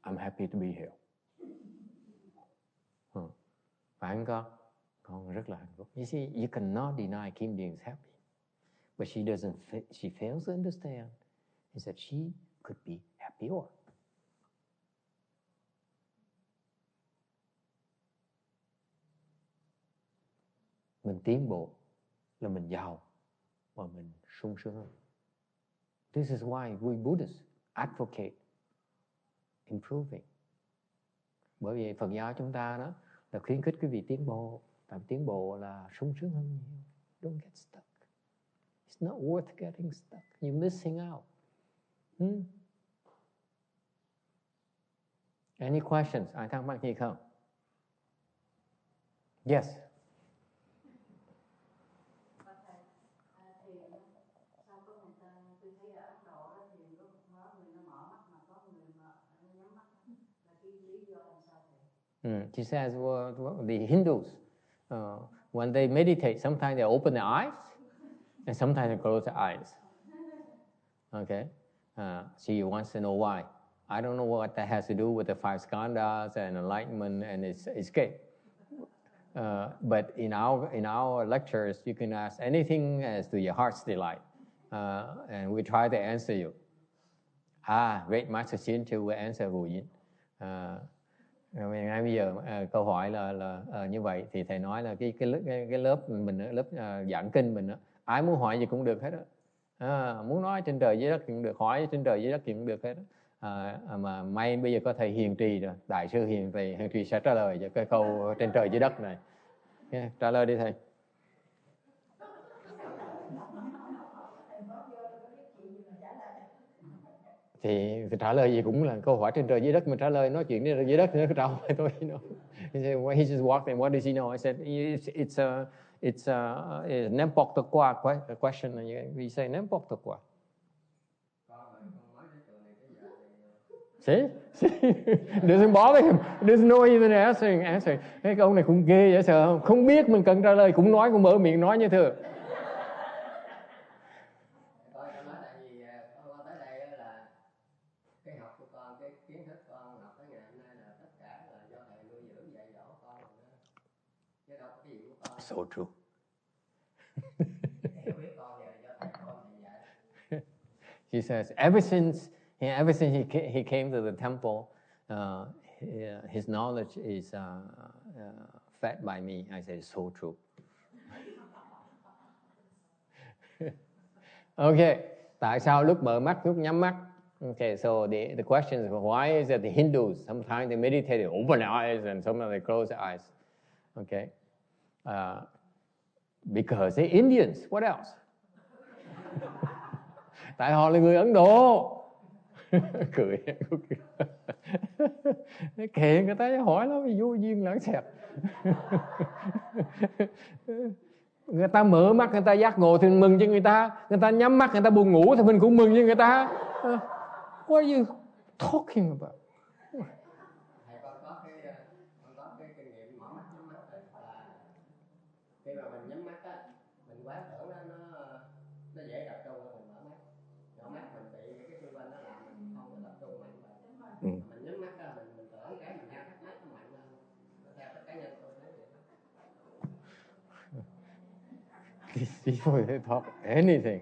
I'm happy to be here. Phải không con rất là hạnh phúc. You see, you cannot deny Kim being happy, but she fails to understand is that she could be happier. Mình tiến bộ là mình giàu và mình sung sướng hơn. This is why we Buddhists advocate improving. Bởi vì Phật giáo chúng ta đó là khuyến khích quý vị tiến bộ. Tại tiến bộ là sung sướng hơn nhiều. Don't get stuck. It's not worth getting stuck. You're missing out. Any questions? Ai thắc mắc gì không? Yes. She says, well, the Hindus, when they meditate, sometimes they open their eyes, and sometimes they close their eyes. Okay? She wants to know why. I don't know what that has to do with the 5 skandhas and enlightenment and its escape. But in our lectures, you can ask anything as to your heart's delight, and we try to answer you. Great Master Shinchu will answer Wu Yin. Ngay bây giờ câu hỏi là như vậy thì thầy nói là cái lớp mình, lớp giảng kinh mình, ai muốn hỏi gì cũng được hết đó. Muốn nói trên trời dưới đất cũng được, hỏi trên trời dưới đất cũng được hết đó. Mà may bây giờ có thầy Hiền Trì rồi, đại sư Hiền Trì sẽ trả lời cho cái câu trên trời dưới đất này. Trả lời đi thầy. Thì trả lời gì cũng là câu hỏi trên trời dưới đất, mình trả lời, nói chuyện trên trời dưới đất nữa trả hỏi tôi. He said, well, he just walked in. What does he know? I said, it's n'importe quoi question. We say n'importe quoi. See? Doesn't bother him. There's no even answering. Cái câu này cũng ghê dễ sợ không? Không biết mình cần trả lời cũng nói, cũng mở miệng nói như thường. So true. He says, ever since he came to the temple, his knowledge is fed by me. I say, so true. Okay, tại sao lúc mở mắt, lúc nhắm mắt? Okay, so the question is, why is it the Hindus, sometimes they meditate, they open their eyes, and sometimes they close their eyes? Okay. Because they're Indians. What else? Tại họ là người Ấn Độ. Cười. Kệ người ta hỏi nó vô duyên lãng xẹt. Người ta mở mắt, người ta giác ngộ thì mình mừng cho người ta. Người ta nhắm mắt, người ta buồn ngủ thì mình cũng mừng cho người ta. What are you talking about? Khi mà mình nhắm mắt á, mình quán tưởng nó dễ tập trung hơn mình mở mắt. Mở mắt mình bị cái xung quanh nó làm mình không có tập trung mạnh vào. Mình nhắm mắt á, mình tưởng cái mình nhắm mắt nó mạnh hơn. Nó theo cái cá nhân tôi thấy vậy. These people, they talk anything.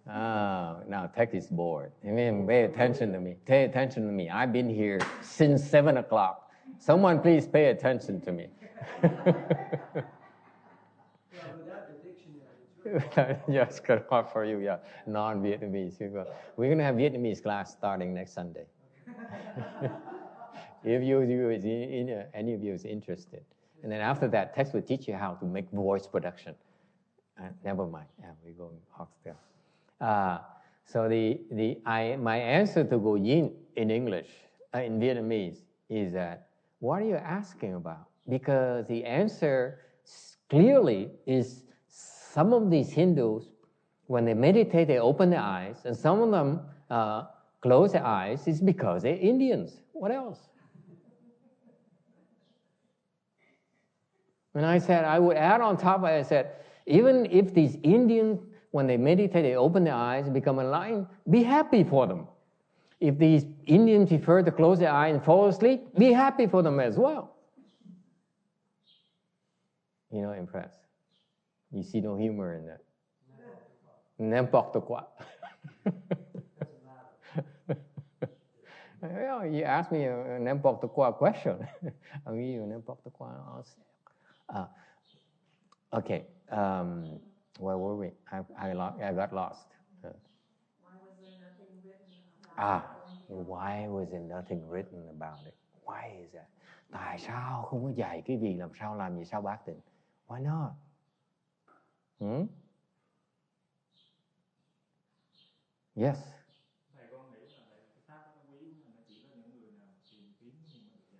Now tech is bored. I mean, pay attention to me. Pay attention to me. I've been here since 7 o'clock. Someone please pay attention to me. Yes, good one for you. Yeah, non-Vietnamese. We're going to have Vietnamese class starting next Sunday. If any of you is interested, and then after that, Tex will teach you how to make voice production. Never mind. We go Hoxtail. So my answer to Go Yin in English, in Vietnamese, is that what are you asking about? Because the answer clearly is some of these Hindus, when they meditate, they open their eyes, and some of them close their eyes. It's because they're Indians. What else? And I said, I would add on top, I said, even if these Indians, when they meditate, they open their eyes and become enlightened, be happy for them. If these Indians prefer to close their eyes and fall asleep, be happy for them as well. You're not impressed. You see no humor in that. N'importe quoi. Well, you ask me a n'importe quoi question. I'll give you n'importe quoi answer. Okay. Where were we? I got lost. Why was there nothing written about it? Why was there nothing written about it? Why is that? Tại sao không có dạy cái gì, làm gì sao bác tịnh? Why not? Yes.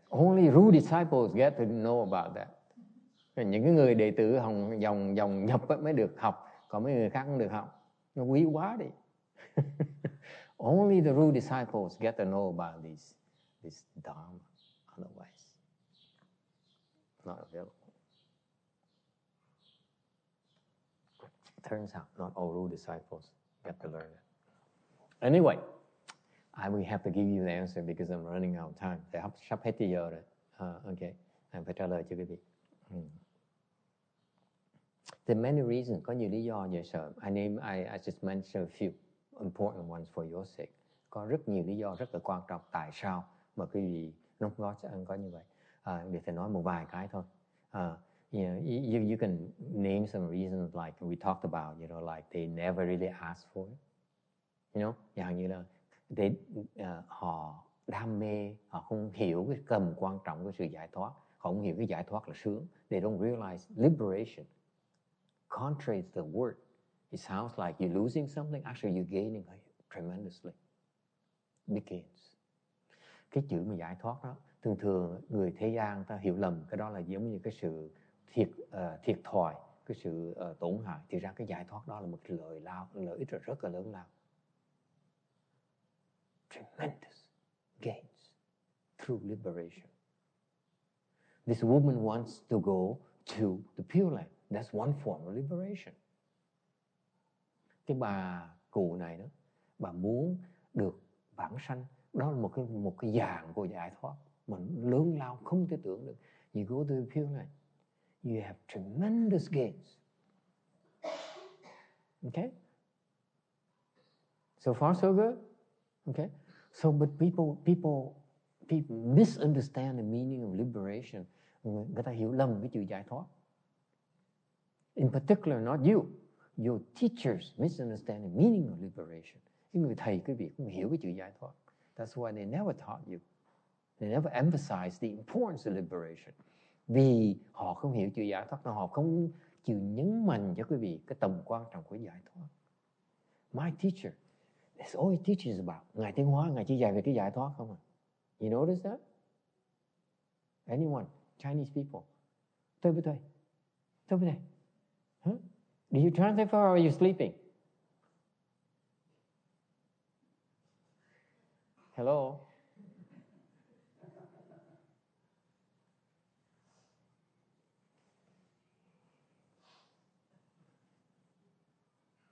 Only true disciples get to know about that. Những cái người đệ tử dòng nhập mới được học, còn mấy người khác không được học. Nó quý quá đi. Only the true disciples get to know about this Dharma. Otherwise, not available. Turns out not all true disciples get to learn it. Anyway, I will have to give you the answer because I'm running out of time. Sắp hết giờ rồi. Okay, anh phải trả lời cho quý vị. There are many reasons, có nhiều lý do về sợ. I just mentioned a few important ones for your sake. Có rất nhiều lý do rất là quan trọng tại sao mà quý vị lúc đó có như vậy. Để thầy nói một vài cái thôi. You can name some reasons like we talked about, like they never really asked for it. Dạng như là họ đam mê, họ không hiểu cái tầm quan trọng của sự giải thoát, họ không hiểu cái giải thoát là sướng. They don't realize liberation. Contrary to the word, it sounds like you're losing something, actually you're gaining tremendously. Big gains. Cái chữ mà giải thoát đó, thường người thế gian ta hiểu lầm cái đó là giống như cái sự thiệt thòi, cái sự tổn hại. Thì ra cái giải thoát đó là một lợi ích rất là lớn lao. Tremendous gains through liberation. This woman wants to go to the Pure Land. That's one form of liberation. Cái bà cụ này đó, bà muốn được vãng sanh, đó là một cái dạng của giải thoát mà lớn lao không thể tưởng được. You go to the Pure Land, you have tremendous gains. Okay? So far so good? Okay? So but people misunderstand the meaning of liberation. Người ta hiểu lầm cái chữ giải thoát. In particular, not you. Your teachers misunderstand the meaning of liberation. Những người thầy quý vị không hiểu cái chữ giải thoát. That's why they never taught you. They never emphasized the importance of liberation. Vì họ không hiểu chữ giải thoát, họ không chịu nhấn mạnh cho quý vị cái tầm quan trọng của giải thoát. My teacher, that's all he teaches about. Ngài Tiến Hóa, Ngài chỉ dạy về cái giải thoát không à? You notice that? Anyone? Chinese people? Tôi với đây. Huh? Do you translate for or are you sleeping? Hello?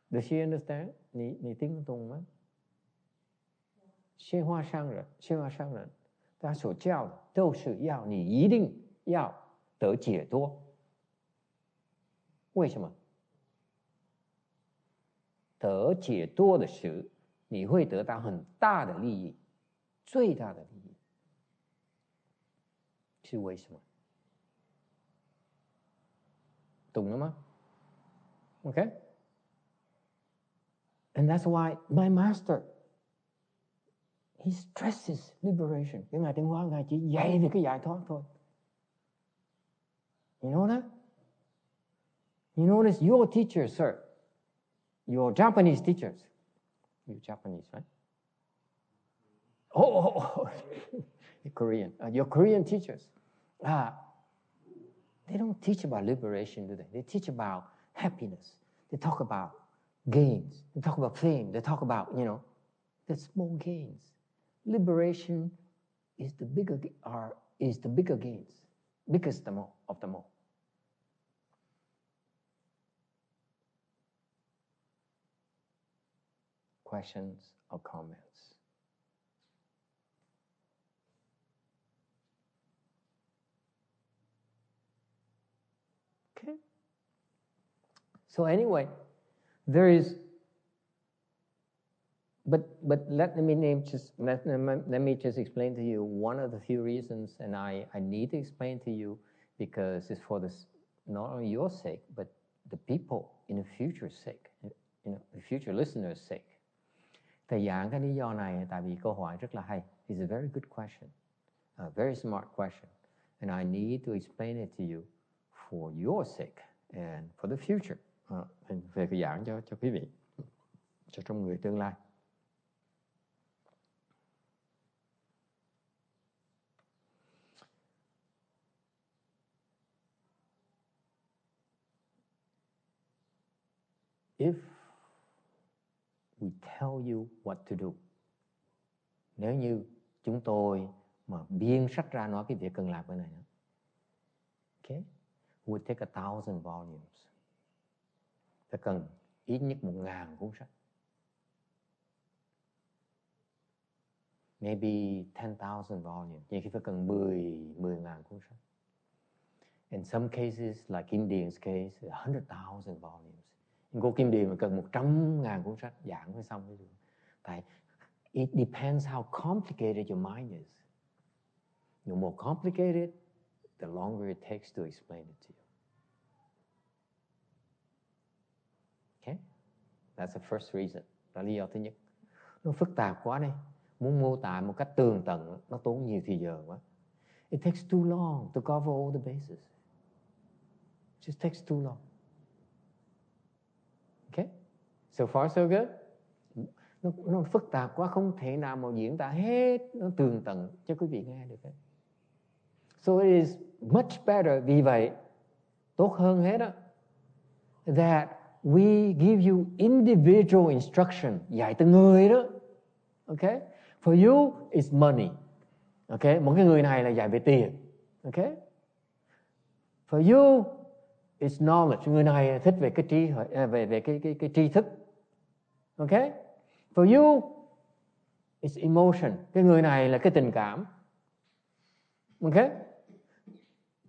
Does she understand? 你听得懂吗？仙花上人，他所教的都是要你一定要得解脱。为什么？得解脱的时，你会得到很大的利益，最大的利益。是为什么？懂了吗？ Okay? And that's why my master, he stresses liberation. Cái Ngài Tiến Hóa, Ngài chỉ dạy về cái giải thoát thôi. You know that? You notice your teachers, sir, your Japanese teachers. You're Japanese, right? Oh. You're Korean. Your Korean teachers. They don't teach about liberation, do they? They teach about happiness. They talk about gains. They talk about fame. They talk about, the small gains. Liberation is the bigger gains, biggest of them all. Questions or comments? Okay. So anyway, there is, but let me just explain to you one of the few reasons, and I need to explain to you because it's for this, not only your sake, but the people in the future's sake, the future listeners' sake. Thầy giảng cái lý do này tại vì câu hỏi rất là hay. It's a very good question, a very smart question, and I need to explain it to you for your sake and for the future. Về cái giảng cho quý vị, cho trong người tương lai. If we tell you what to do, nếu như chúng tôi mà biên sách ra nói cái việc cần làm cái này, okay, would take 1,000 volumes. Phải cần ít nhất 1.000 cuốn sách. Maybe 10,000 volumes. Vậy thì phải cần 10.000 cuốn sách. In some cases, like Indian's case, 100,000 volumes. Cô Kim Điền mà cần 100.000 cuốn sách giảng mới xong. Tại it depends how complicated your mind is. The more complicated, the longer it takes to explain it to you. Okay? That's the first reason. Đó là lý do thứ nhất. Nó phức tạp quá đây. Muốn mô tả một cách tường tận, nó tốn nhiều thời giờ quá. It takes too long to cover all the bases. It just takes too long. Okay? So far so good? Nó phức tạp quá, không thể nào mà diễn tả hết, nó tường tận cho quý vị nghe được hết. So it is much better, vì vậy, tốt hơn hết đó, that we give you individual instruction, dạy từng người đó. Okay? For you, it's money. Okay? Một cái người này là dạy về tiền. Okay? For you, it's knowledge. Người này thích về cái cái tri thức. Okay? For you, it's emotion. Cái người này là cái tình cảm. Okay?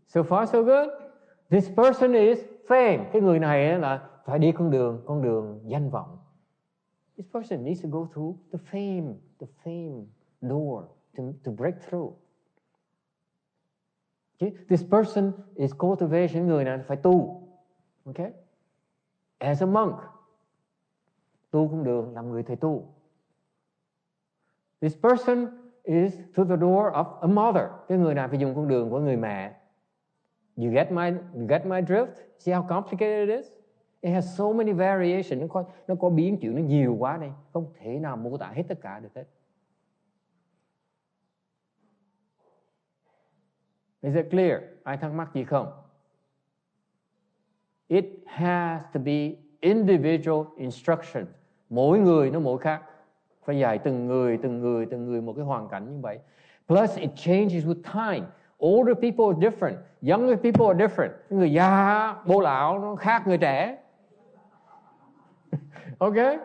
So far so good. This person is fame. Cái người này là phải đi con đường danh vọng. This person needs to go through the fame door to break through. Okay? This person is cultivation. Người này phải tu. Okay? As a monk, tu con đường làm người thầy tu. This person is to the door of a mother. Cái người này phải dùng con đường của người mẹ. You get my drift? See how complicated it is? It has so many variations. Nó có biến chuyển nó nhiều quá đây. Không thể nào mô tả hết tất cả được hết. Is it clear? Ai thắc mắc gì không? It has to be individual instruction. Mỗi người nó mỗi khác. Phải dạy từng người một cái hoàn cảnh như vậy. Plus it changes with time. Older people are different. Younger people are different. Người già, bố lão nó khác người trẻ. Okay?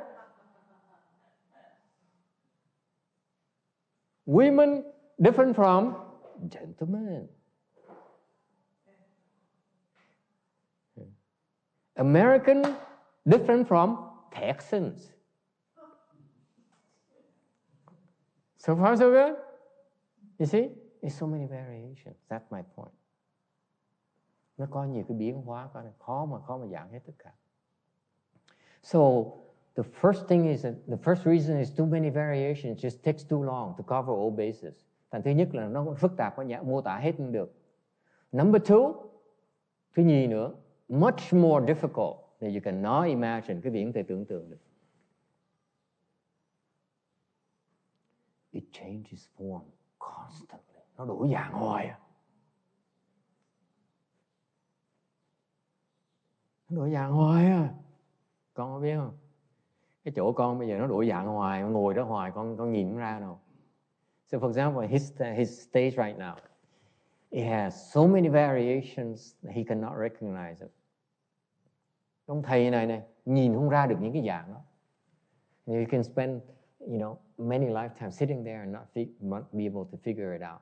Women different from gentlemen. American different from Texans. So far so good? You see? There's so many variations. That's my point. Nó có nhiều cái biến hóa, khó mà giảng hết tất cả. So the first reason is too many variations. It just takes too long to cover all bases. Thành thứ nhất là nó phức tạp quá, mô tả hết không được. Number two, thứ nhì nữa, much more difficult that you cannot imagine, cái việc không thể tưởng tượng được. It changes form constantly. Nó đổi dạng hoài à. Nó đổi dạng hoài à. Con có biết không? Cái chỗ con bây giờ nó đổi dạng hoài, ngồi đó hoài, con nhìn không ra đâu. So for example, his stage right now, it has so many variations that he cannot recognize it. Ông thầy này nhìn không ra được những cái dạng đó. And you can spend, many lifetimes sitting there and not be able to figure it out.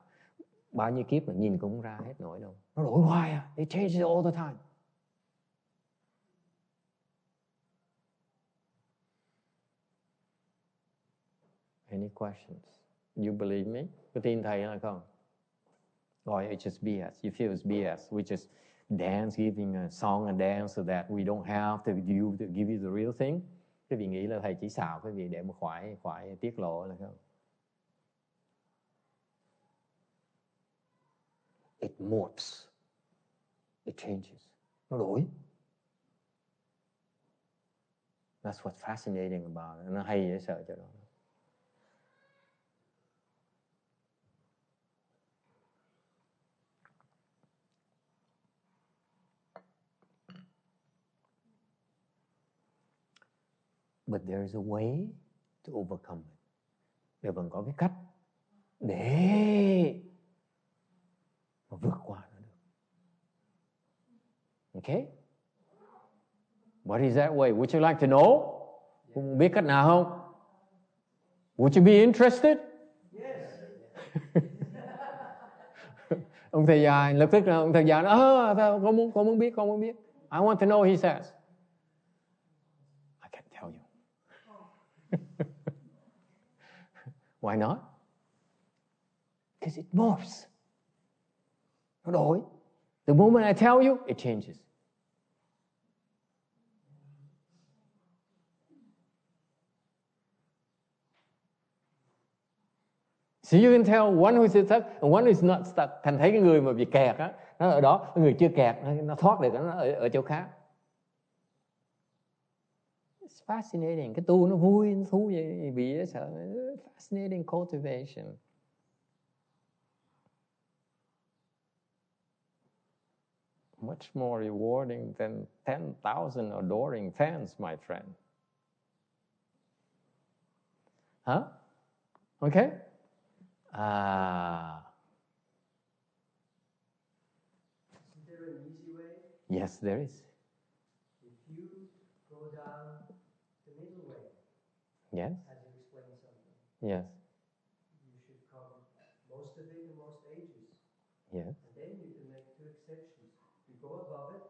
Bao nhiêu kiếp mà nhìn cũng không ra hết nổi đâu. Nó đổi hoài à. It changes all the time. Any questions? You believe me? Có tin thầy hay không? Or it's just BS? You feel it's BS? We just dance, giving a song and dance so that we don't have to give you the real thing. Cái vị nghĩ là thầy chỉ xạo cái vị để mà khoái tiết lộ là không? It morphs. It changes. Nó đổi. That's what's fascinating about it. Nó hay dễ sợ cho nó. But there is a way to overcome it. Để vẫn có cái cách để mà vượt qua nó được. Okay? What is that way? Would you like to know? Không biết cách nào không? Would you be interested? Yes. Ông thầy già lập tức là ông thầy già nói, con muốn biết. I want to know, he says. I can't tell you. Why not? Because it morphs. Nó đổi. The moment I tell you, it changes. So you can tell one who's stuck and one who's not stuck. Thành thấy cái người mà bị kẹt á, nó ở đó, cái người chưa kẹt nó thoát được, nó ở chỗ khác. It's fascinating. Cái tu nó vui, nó thú vậy, bị sợ. Fascinating cultivation. Much more rewarding than 10,000 adoring fans, my friend. Huh? Okay? Isn't there an easy way? Yes, there is. If you go down the middle way, Yes, as you explained something, yes, you should cover most of it in most ages. yes. And then you can make two exceptions. You go above it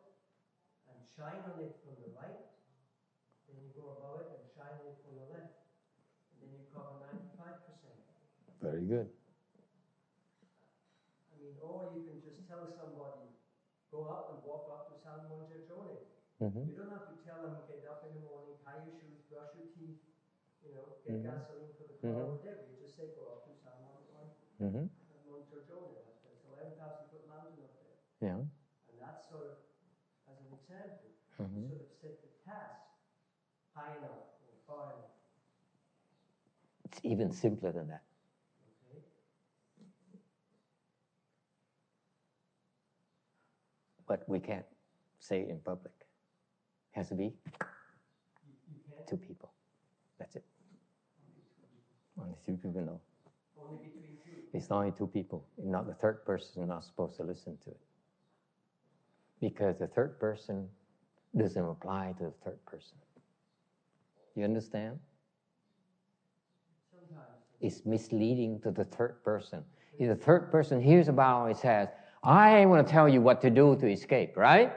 and shine on it from the right, then you go above it and shine on it from the left. And then you cover 95%. Very good. I mean, or you can just tell somebody, go up and walk up to San Montergione. Mm-hmm. You don't have to tell them, get up in the morning, tie your shoes, brush your teeth, get gasoline for the car, or whatever. You just say, go up to San Mm-hmm. Montergione. It's 11,000 foot mountain up there. Yeah. And that's sort of, as an example, Mm-hmm. you sort of set the task high enough or far enough. It's even simpler than that. Okay? But we can't say it in public. It has to be You can't. two people. That's it. Only two people know. Only between two. It's only two people. Not the third person is not supposed to listen to it. Because the third person doesn't apply to the third person. You understand? Sometimes. It's misleading to the third person. If the third person hears about it, says, I want to tell you what to do to escape, right?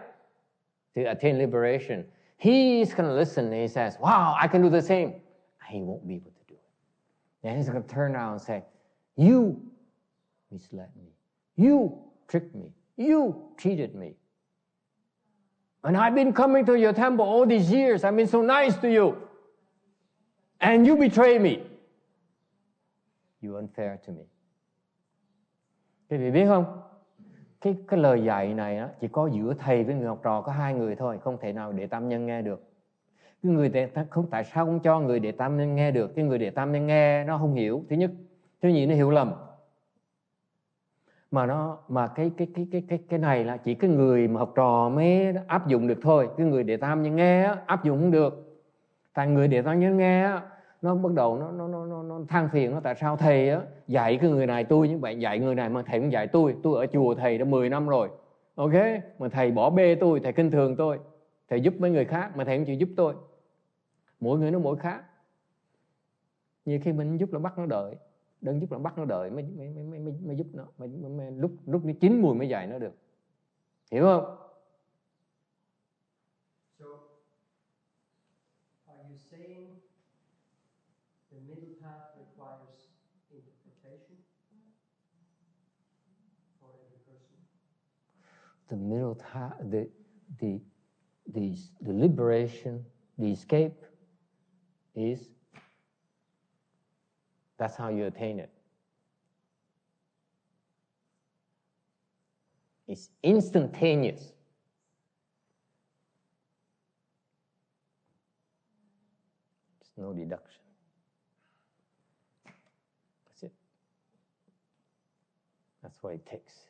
To attain liberation. He's going to listen and he says, wow, I can do the same. He won't be able to do it. Then he's going to turn around and say, you misled me. You tricked me. You cheated me. And I've been coming to your temple all these years. I've been so nice to you. And you betray me. You're unfair to me. Quý vị biết không? Cái lời dạy này á, chỉ có giữa thầy với người học trò có hai người thôi, không thể nào để tam nhân nghe được. Cái người không, tại sao không cho người để tam nhân nghe được? Cái người để tam nhân nghe nó không hiểu. Thứ nhất, thứ nhì nó hiểu lầm. Mà cái này là chỉ cái người mà học trò mới áp dụng được thôi. Cái người để tam nhân nghe á, áp dụng không được. Tại người để tam nhân nghe á, nó bắt đầu nó than phiền nó tại sao thầy á dạy cái người này tôi như vậy, dạy người này mà thầy không dạy tôi ở chùa thầy đã 10 năm rồi, ok, mà thầy bỏ bê tôi, thầy khinh thường tôi, thầy giúp mấy người khác mà thầy không chịu giúp tôi. Mỗi người nó mỗi khác. Như khi mình giúp là bắt nó đợi, đừng giúp là bắt nó đợi mới giúp nó, mới lúc nó chín mùi mới dạy nó được, hiểu không? So, are you saying the middle path requires the middle the liberation, the escape is, that's how you attain it. It's instantaneous. There's no deduction. That's it. That's what it takes.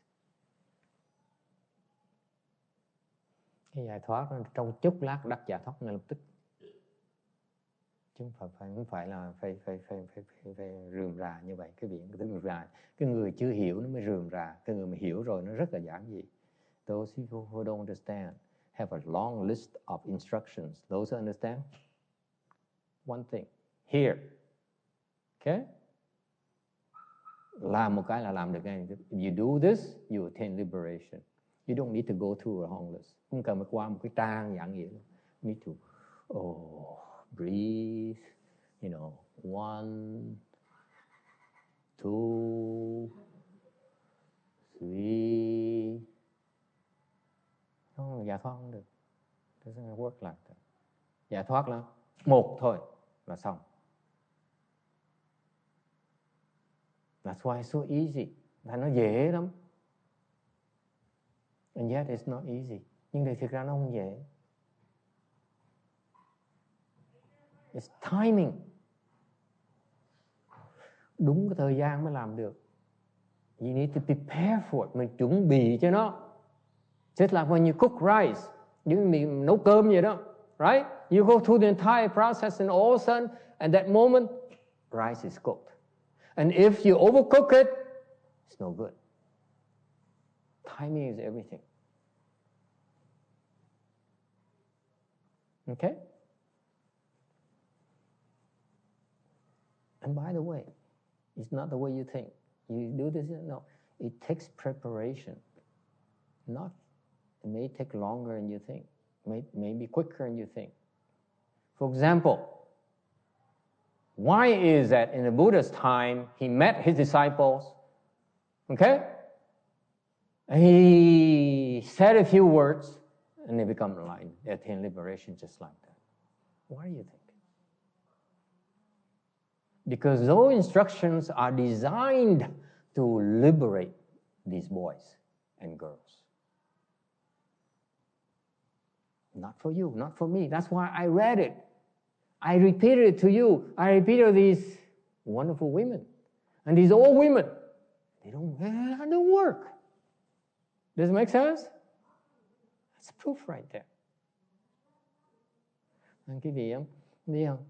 Cái giải thoát nó trong chốc lát đắc giải thoát ngay lập tức. Chứ không phải là phải rườm rà như vậy. Cái việc rườm rà, cái người chưa hiểu nó mới rườm rà, cái người mà hiểu rồi nó rất là giản dị. Those people who don't understand have a long list of instructions. Those who understand, one thing, here, okay? Làm một cái là làm được ngay. You do this, you attain liberation. You don't need to go through a long list. Không cần phải qua một cái trang giản dị. You need to, breathe, you know, 1, 2, 3. Không, giải thoát không được. It doesn't work like that. Giải thoát là một thôi là xong. That's why it's so easy. Nó dễ lắm. And yet it's not easy. Nhưng thì thực ra nó không dễ. It's timing. Đúng cái thời gian mới làm được. You need to prepare for it. Mình chuẩn bị cho nó. Just like when you cook rice. Mình nấu cơm vậy đó. Right? You go through the entire process and all of a sudden, at that moment, rice is cooked. And if you overcook it, it's no good. Timing is everything. Okay? And by the way, it's not the way you think. You do this, no. It takes preparation. It may take longer than you think. Maybe quicker than you think. For example, why is that in the Buddha's time, he met his disciples, okay? And he said a few words, and they become enlightened. They attain liberation just like that. Why do you think? Because those instructions are designed to liberate these boys and girls. Not for you, not for me. That's why I read it. I repeated it to you. I repeated these wonderful women. And these old women, they don't work. Does it make sense? That's proof right there. Cái gì không? Biết không?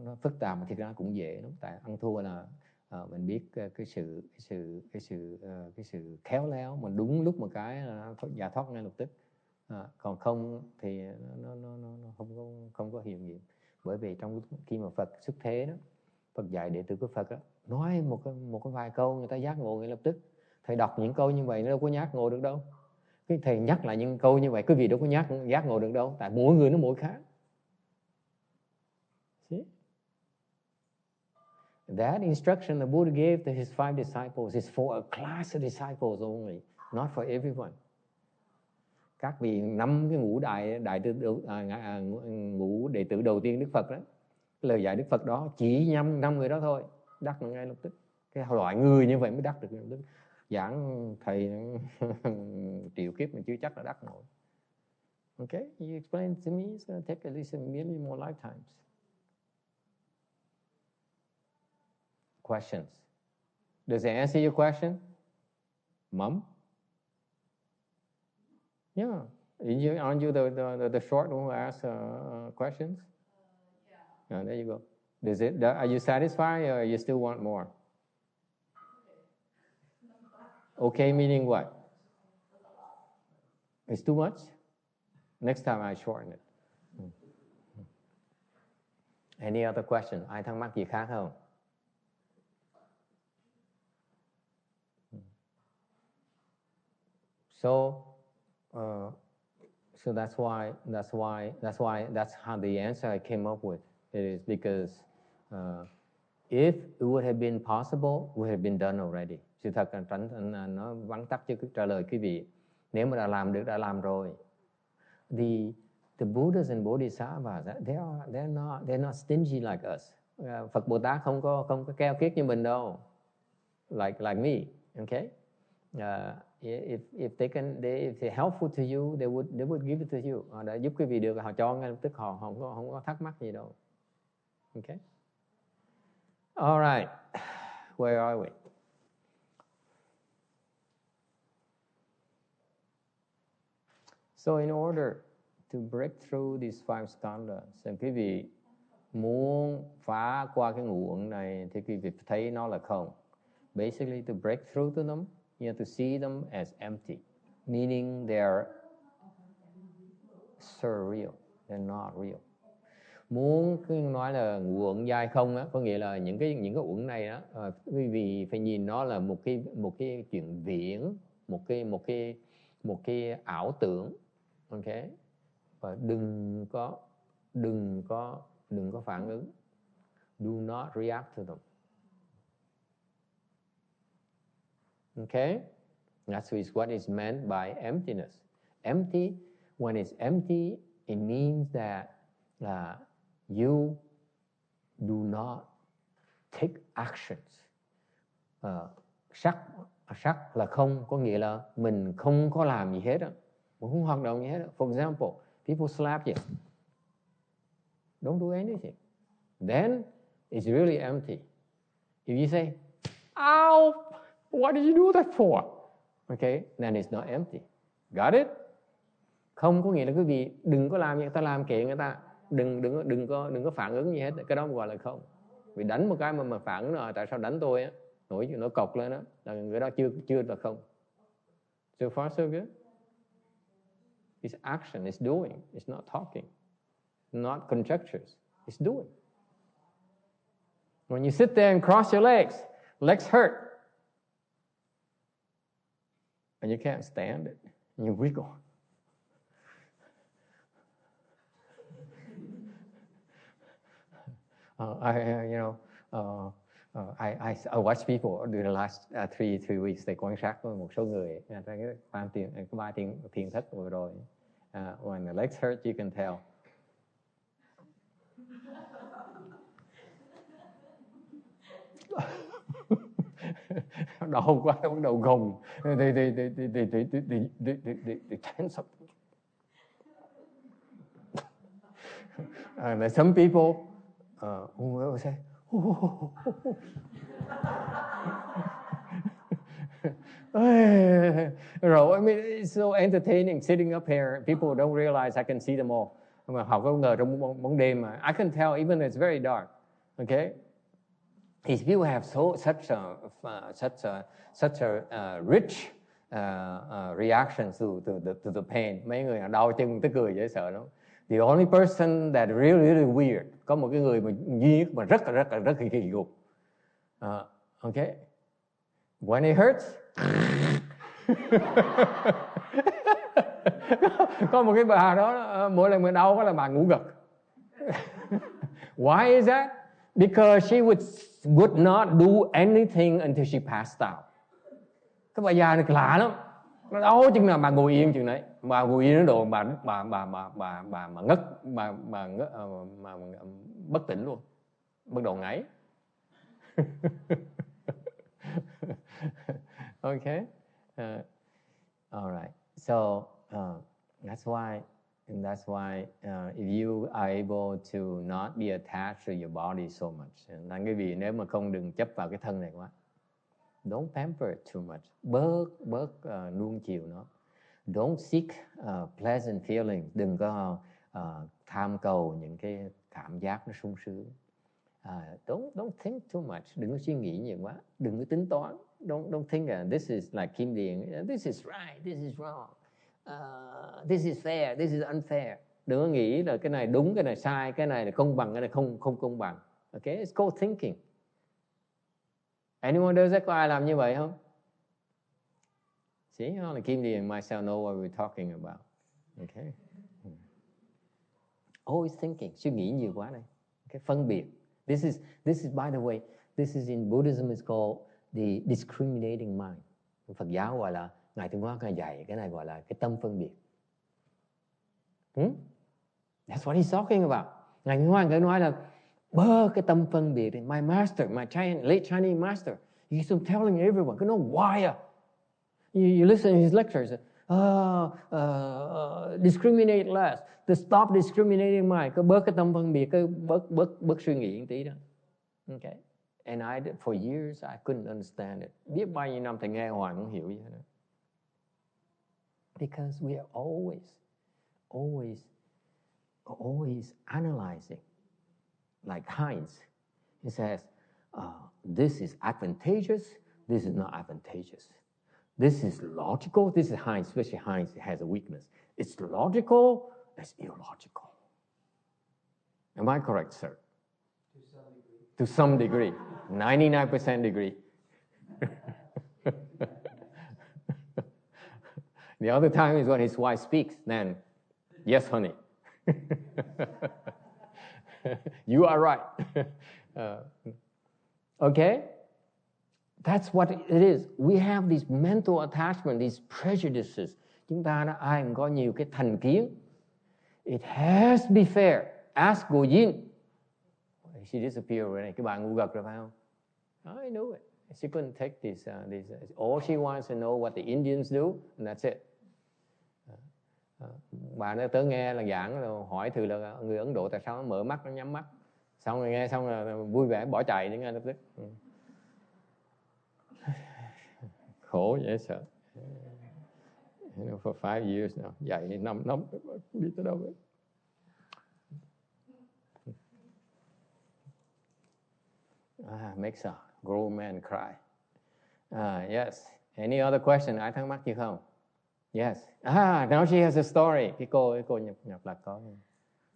Nó phức tạp mà thực ra cũng dễ lắm. Tại ăn thua là mình biết cái sự khéo léo, mà đúng lúc một cái là giải thoát ngay lập tức. Còn không thì nó không có hiệu nghiệm. Bởi vì trong khi mà Phật xuất thế đó, Phật dạy đệ tử của Phật đó, nói một cái vài câu người ta giác ngộ ngay lập tức. Thầy đọc những câu như vậy nó đâu có giác ngộ được đâu. Cái thầy nhắc lại những câu như vậy quý vị đâu có giác ngộ được đâu. Tại mỗi người nó mỗi khác. See? That instruction the Buddha gave to his 5 disciples is for a class of disciples only, not for everyone. Các vị 5 cái ngũ đệ tử đầu tiên Đức Phật đó, lời dạy Đức Phật đó chỉ nhắm 5 người đó thôi, đắc ngay lập tức. Cái loại người như vậy mới đắc được ngay lập tức. Giảng thầy triệu kiếp mà chưa chắc là đắc nổi. Okay, you explain to me, it's going to take at least a million more lifetimes. Questions? Does it answer your question? Mom? Yeah. Aren't you the short one who asks questions? Yeah. There you go. Are you satisfied or you still want more? Okay, meaning what? It's too much? Next time I shorten it. Any other question? Ai thắc mắc gì khác không? So that's how the answer I came up with. It is because if it would have been possible, it would have been done already. Sự thật là nó vắn tắt chứ trả lời quý vị. Nếu mà đã làm được, đã làm rồi. The Buddhas and Bodhisattvas, they're not stingy like us. Phật Bồ Tát không có keo kiết như mình đâu. Like me, okay? If they're helpful to you, they would give it to you. Họ đã giúp quý vị được, họ cho ngay lập tức, họ không có thắc mắc gì đâu. Okay? All right. Where are we? So in order to break through these 5 skandhas, quý vị muốn phá qua cái ngũ uẩn này thì quý vị thấy nó là không. Basically, to break through to them, you have to see them as empty, meaning they're surreal, they're not real. Muốn nói là ngũ uẩn giai không á, có nghĩa là những cái uẩn này á, quý vị phải nhìn nó là một cái chuyện viễn, một cái ảo tưởng, okay? Và đừng có phản ứng. Do not react to them. Okay? That's what is meant by emptiness. Empty, when it's empty, it means that you do not take actions. Sắc là không, có nghĩa là mình không có làm gì hết á, mình không hoạt động gì hết á. For example, people slap you. Don't do anything. Then it's really empty. If you say, ow, what did you do that for? Okay, then it's not empty. Got it? Không có nghĩa là quý vị đừng có làm gì, người ta làm kệ người ta, đừng có phản ứng gì hết. Cái đó gọi là không. Vì đánh một cái mà phản ứng là tại sao đánh tôi á, nó cọc lên đó, là người đó chưa là không. So far so good. It's action, it's doing, it's not talking, not conjectures, it's doing. When you sit there and cross your legs hurt, and you can't stand it, and you wiggle. I watch people during the last 3 weeks. They quan sát với một số người, cái 3 thiền thất vừa rồi. When the legs hurt, you can tell. Đau quá, bắt đầu gồng. They tense up. And some people will say, I mean, it's so entertaining sitting up here. People don't realize I can see them all. Mà họ có ngờ trong bóng đêm mà I can tell even it's very dark. Okay, if you have such a rich reaction to the pain, mấy người đau chân tới cười dễ sợ lắm. The only person that really weird, có một cái người mà duy nhất mà rất là kỳ cục. Okay, when it hurts, có một cái bà đó mỗi lần mà đau là bà ngủ gật. Why is that? Because she would not do anything until she passed out. Cái bà già này lạ lắm. Nó đau chừng nào bà ngồi yên chừng đấy. Bà ngồi yên nó độ bà ngất, bà bất tỉnh luôn, bắt đầu ngáy. Okay, all right. So that's why if you are able to not be attached to your body so much, là cái vì nếu mà không đừng chấp vào cái thân này quá. Don't pamper it too much. Bớt nuông chiều nó. Don't seek pleasant feelings. Đừng có tham cầu những cái cảm giác nó sung sướng. Don't think too much. Đừng có suy nghĩ nhiều quá. Đừng có tính toán. Don't think this is like Kim Điền. This is right. This is wrong. This is fair. This is unfair. Đừng có nghĩ là cái này đúng, cái này sai, cái này là công bằng, cái này không công bằng. Okay, it's called thinking. Anyone does that? Có ai làm như vậy không? See, only Kim Điền and myself know what we're talking about. Okay. Always thinking, suy nghĩ nhiều quá đây. Okay, phân biệt. This is by the way, this is in Buddhism is called the discriminating mind. Phật giáo gọi là Ngài Tuyên Hóa dạy cái này gọi là cái tâm phân biệt. That's what he's talking about. Ngài Tuyên Hóa nói là bơ cái tâm phân biệt. My master, my late Chinese master, he's telling everyone, cứ nói why you listen to his lectures, discriminate less, to stop discriminating mind, cứ bớt cái tâm phân biệt, cứ bớt suy nghĩ một tí đó. Okay. And for years I couldn't understand it. Biết bao nhiêu năm thầy nghe hoài không hiểu gì hết. Because we are always analyzing. Like Heinz, he says, this is advantageous, this is not advantageous. This is logical, this is Heinz, especially Heinz has a weakness. It's logical, it's illogical. Am I correct, sir? To some degree. 99% degree. The other time is when his wife speaks, then, yes, honey. You are right. Okay? That's what it is. We have this mental attachment, these prejudices. Chúng ta đã ai cũng có nhiều cái thành kiến. It has to be fair. Ask Go Yin. She disappeared already. Cái bà ngu gật rồi phải không? I knew it. She couldn't take this. All she wants to know what the Indians do, and that's it. Bà nó tới nghe là giảng rồi hỏi thử là người Ấn Độ tại sao nó mở mắt, nó nhắm mắt. Xong rồi nghe xong là vui vẻ bỏ chạy đến ngay lập tức. Khổ dễ sợ. For 5 years now. Dạy 5 năm biết tới đâu vậy. Makes a grown man cry. Yes. Any other question? Ai thắc mắc gì không? Yes. Now she has a story. Cái cô nhập là có.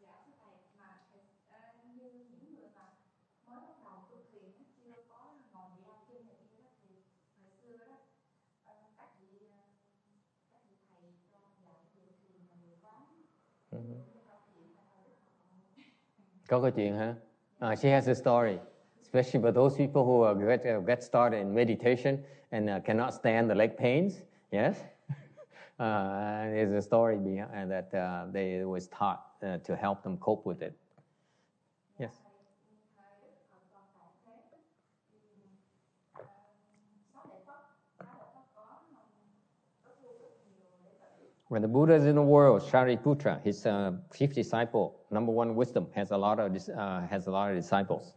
Dạ thưa thầy, mà như những người mà mới bắt đầu tu thiền chưa có ngồi vị đau chân này kia đó, thì hồi xưa đó các vị thầy cho dạy điều thiền là nhiều quá. Có câu chuyện hả? She has a story, especially for those people who get started in meditation and cannot stand the leg pains. Yes. There's a story behind that they was taught to help them cope with it. Yes. When the Buddha is in the world, Shariputra, his chief disciple, number one wisdom, has a lot of disciples.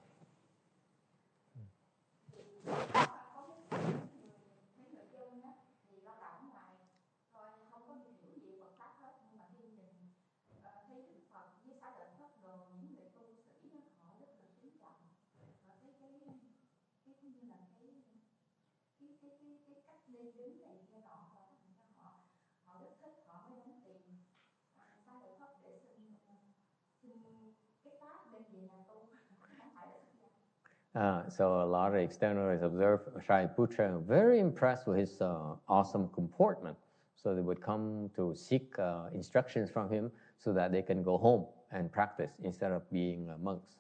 So a lot of externalists observe Shariputra, very impressed with his awesome comportment. So they would come to seek instructions from him so that they can go home and practice instead of being monks.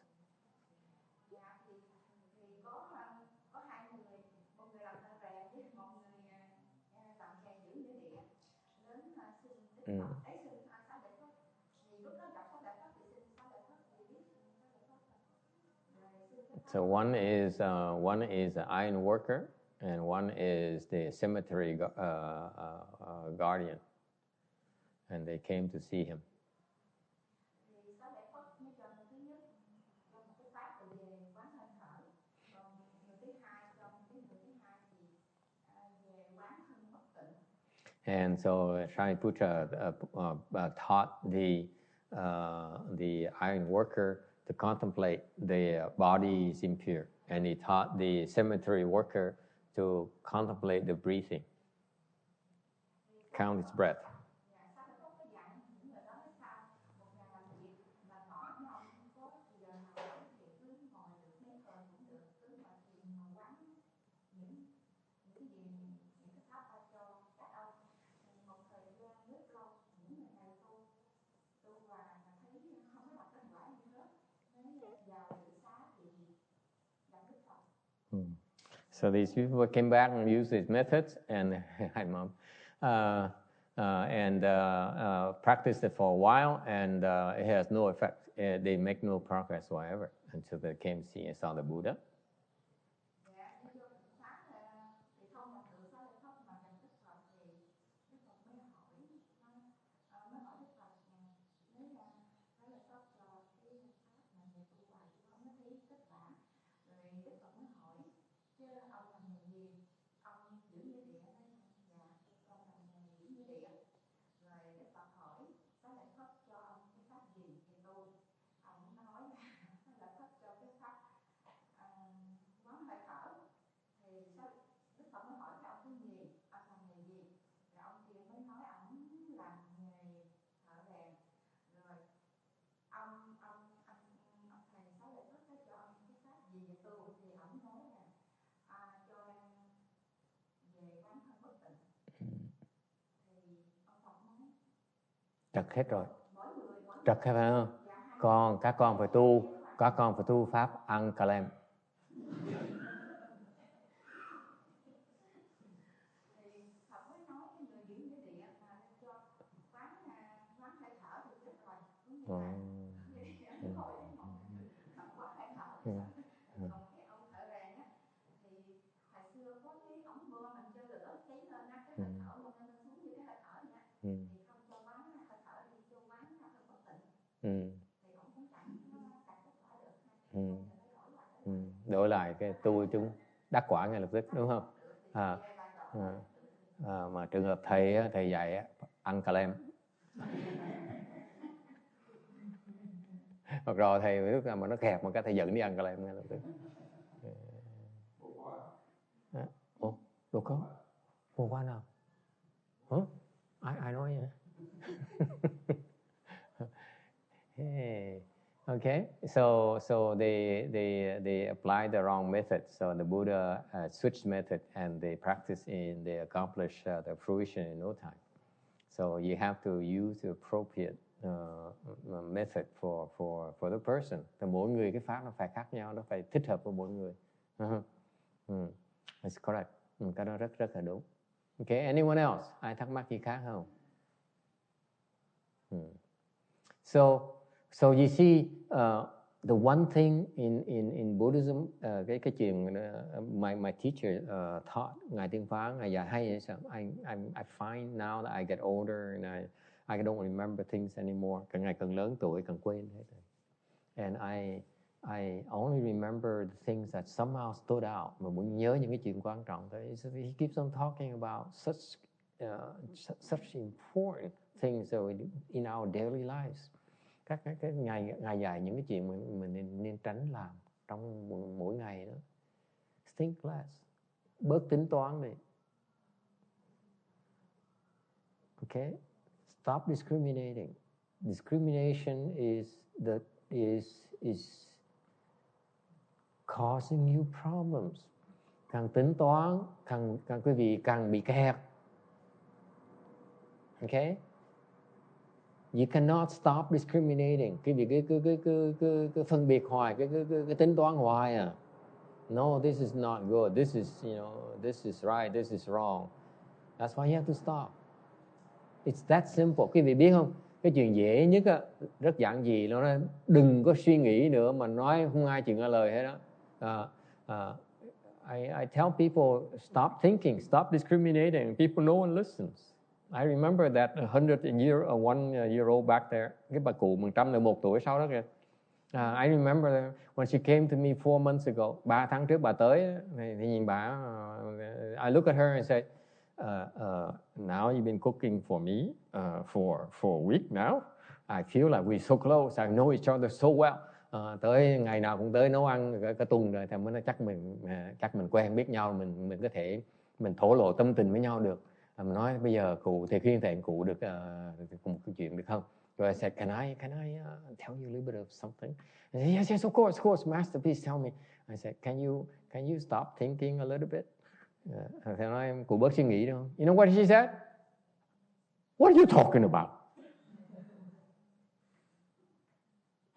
So one is an iron worker, and one is the cemetery guardian, and they came to see him. And so Shariputra taught the iron worker to contemplate the body is impure, and he taught the cemetery worker to contemplate the breathing, count its breath. So these people came back and used these methods, and hi, Mom. and practiced it for a while, and it has no effect. They make no progress whatsoever until they came see and saw the Buddha. Dạ, đi vô thực pháp thì không gặp được Xá Lợi Phất mà gặp Đức Phật thì Đức Phật mới hỏi Đức Phật nếu Xá Lợi Phất cho cái pháp mà người tu hoài chứ không có thấy kết quả, rồi Đức Phật mới hỏi chứ ông làm nghề gì, ông giữ như địa đấy, dạ ông làm nghề giữ như địa, rồi Đức Phật hỏi Xá Lợi Phất cho ông cái pháp gì thì tu, ông nói là Xá Lợi Phất cho cái pháp quán hơi thở, thì Đức Phật mới hỏi cái ông cái gì, ông làm nghề gì, rồi ông kia mới nói ông làm nghề thợ rèn, rồi ông thầy Xá Lợi Phất có cho ông cái pháp gì về tu, thì ông nói là cho em về quán thân bất tịnh, thì ông Phật nói Trật hết rồi, mỗi người trật hết phải không? Các con phải tu pháp ăn cà lem. thì Phật mới nói cái người giữ như địa mà cho quán hơi thở thì chết rồi, đúng như vậy. Quán hơi thở thì còn cái ông thợ rèn á thì hồi xưa có cái ống bơm mình cho lửa cháy lên á, cái hơi thở luôn nên xuống như cái hơi thở vậy á, thì không cho quán hơi thở đi cho quán thân bất tịnh, thì ông cũng chẳng kết quả được, Đổi lại cái tu chúng đắc quả ngay lập tức, đúng không? Mà trường hợp thầy dạy ăn cà lem. Hoặc rồi thầy lúc nào mà nó kẹt một cái thầy dẫn đi ăn cà lem ngay lập tức. Đâu có. Hôm qua nào? Ai nói vậy? Hey. Okay, so they applied the wrong method. So the Buddha switched method, and they practice they accomplish the fruition in no time. So you have to use the appropriate method for the person. Thì mỗi người cái pháp nó phải khác nhau, nó phải thích hợp với mỗi người. That's correct. Cái đó rất là đúng. Okay, anyone else? Ai thắc mắc gì khác không? So you see, the one thing in Buddhism, cái chuyện my teacher taught, ngài Tiên Phá, ngài dạy hay vậy sao? I find now that I get older and I don't remember things anymore. Càng ngày càng lớn tuổi càng quên hết. And I only remember the things that somehow stood out. Mà muốn nhớ những cái chuyện quan trọng thôi. So he keeps on talking about such important things in our daily lives. Các cái ngày dài những cái chuyện mình nên tránh làm trong mỗi ngày đó. Think less. Bớt tính toán đi. Okay? Stop discriminating. Discrimination is causing you problems. Càng tính toán, càng quý vị càng bị kẹt. Okay? You cannot stop discriminating. Quý vị cứ phân biệt hoài, cứ tính toán hoài à. No, this is not good. This is, this is right, this is wrong. That's why you have to stop. It's that simple. Quý vị biết không? Cái chuyện dễ nhất á, rất giản dị, nó nói đừng có suy nghĩ nữa mà nói không ai chịu nghe lời hết đó. I tell people stop thinking, stop discriminating. People no one listens. I remember that 1 year old back there. Cái bà cụ 101 tuổi sau đó kìa. I remember when she came to me 4 months ago. 3 tháng trước bà tới thì nhìn bà. I look at her and say, now you've been cooking for me for a week now. I feel like we're so close. I know each other so well. Tới ngày nào cũng tới nấu ăn cả tuần rồi thì mới nói chắc mình quen biết nhau, mình có thể mình thổ lộ tâm tình với nhau được. Mình nói bây giờ cụ thì khuyên thầy cụ được một cái chuyện được không? So I said, can I tell you a little bit of something? And he said, yes, of course, Master, please tell me. I said, can you stop thinking a little bit? Thầy nói cụ bớt suy nghĩ đâu. You know what she said? What are you talking about?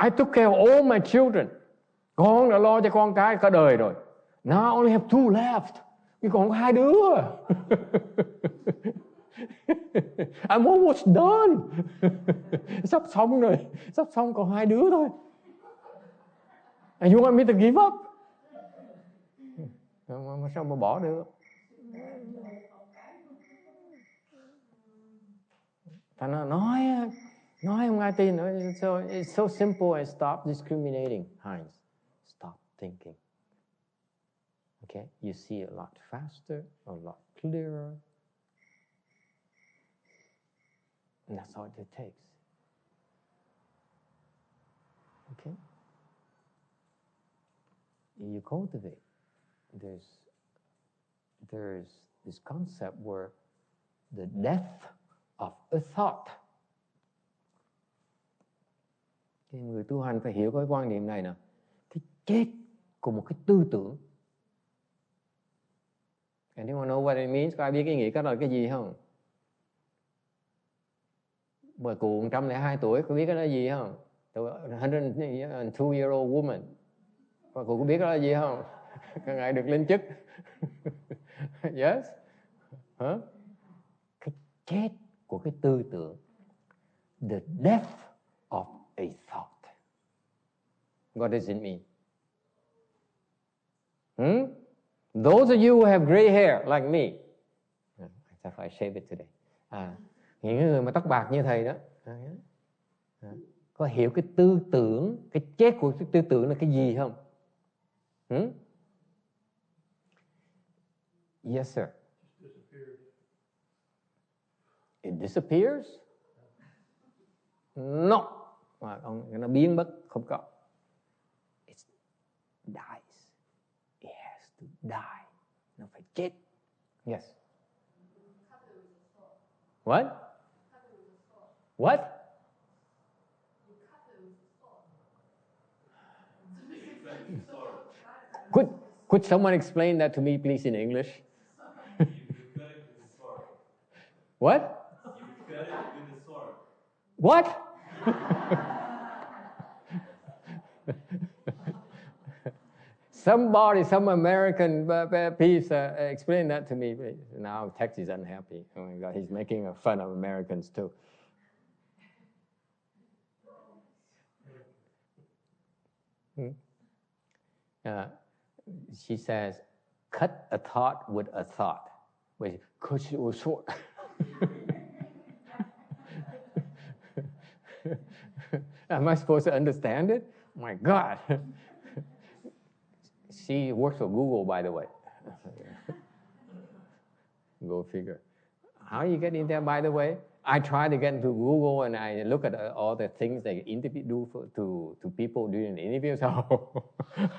I took care of all my children. Con đã lo cho con cái cả đời rồi. Now I only have 2 left. Chỉ còn có 2 đứa. I'm almost done. Sắp xong rồi, sắp xong còn 2 đứa thôi. And you want me to give up? Mà sao mà bỏ được? Và nó nói không ai tin nữa. So it's so simple as stop discriminating, Heinz. Stop thinking. Okay, you see a lot faster, a lot clearer. And that's all it takes. Okay? You cultivate. There's this concept where the death of a thought. Thì người tu hành phải hiểu cái quan niệm này nè. Cái chết của một cái tư tưởng. Anyone know what it means? Có ai biết cái nghĩa cái đó là cái gì không? Bà cụ 102 tuổi, có biết cái đó là gì không? 102-year-old woman. Bà cụ có biết cái đó là gì không? Các ngài được lên chức. Yes? Hả? Cái chết của cái tư tưởng. The death of a thought. What does it mean? Those of you who have gray hair like me. Except I shave it today. Những người mà tóc bạc như thầy đó. Có hiểu cái tư tưởng, cái chết của cái tư tưởng là cái gì không? Yes, sir. It disappears? No. Nó biến mất, không có. It dies. It has to die. Nó phải chết. Yes. What? What? Could someone explain that to me, please, in English? You cut it with a sword. What? You cut it with a sword. What? Some American, please explain that to me. Now Tex is unhappy. Oh my God, he's making fun of Americans too. She says, cut a thought with a thought. Wait, cut it with a sword. Am I supposed to understand it? Oh my God. She works for Google, by the way. Go figure. How you get in there, by the way? I try to get into Google and I look at all the things they do to people during the interview, so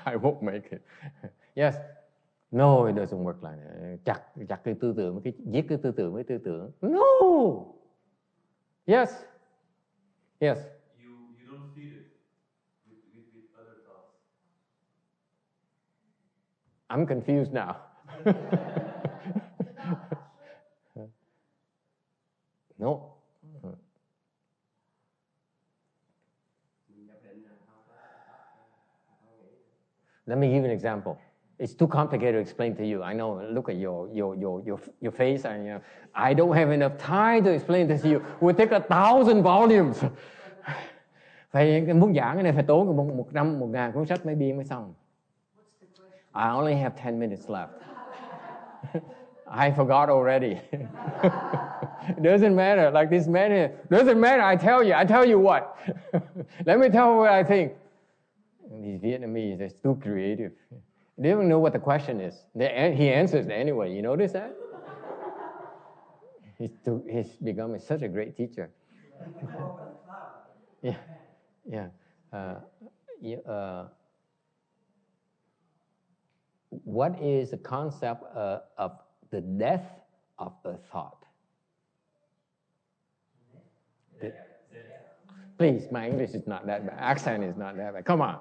I won't make it. Yes. No, it doesn't work like that. Chặt cái tư tưởng, giết cái tư tưởng với tư tưởng. No. Yes. Yes. You don't feed it with other thoughts. I'm confused now. No. Let me give you an example. It's too complicated to explain to you. I know. Look at your face, and I don't have enough time to explain this to you. It would take 1,000 volumes. Phải muốn giảng cái này phải tốn 1,000 cuốn sách mới biên mới xong. I only have 10 minutes left. I forgot already. Doesn't matter. Like this man here. Doesn't matter. I tell you what. Let me tell you what I think. These Vietnamese, they're too creative. They don't know what the question is. He answers anyway. You notice that? He's become such a great teacher. Yeah. What is the concept of the death of a thought? Please, my English is not that bad. Accent is not that bad. Come on.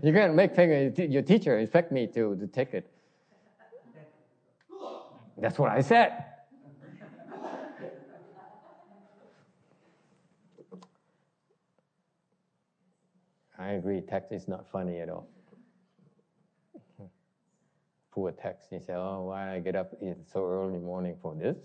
You can't make your teacher expect me to take it. That's what I said. I agree. Text is not funny at all. Poor Text. He said, "Oh, why I get up so early in the morning for this?"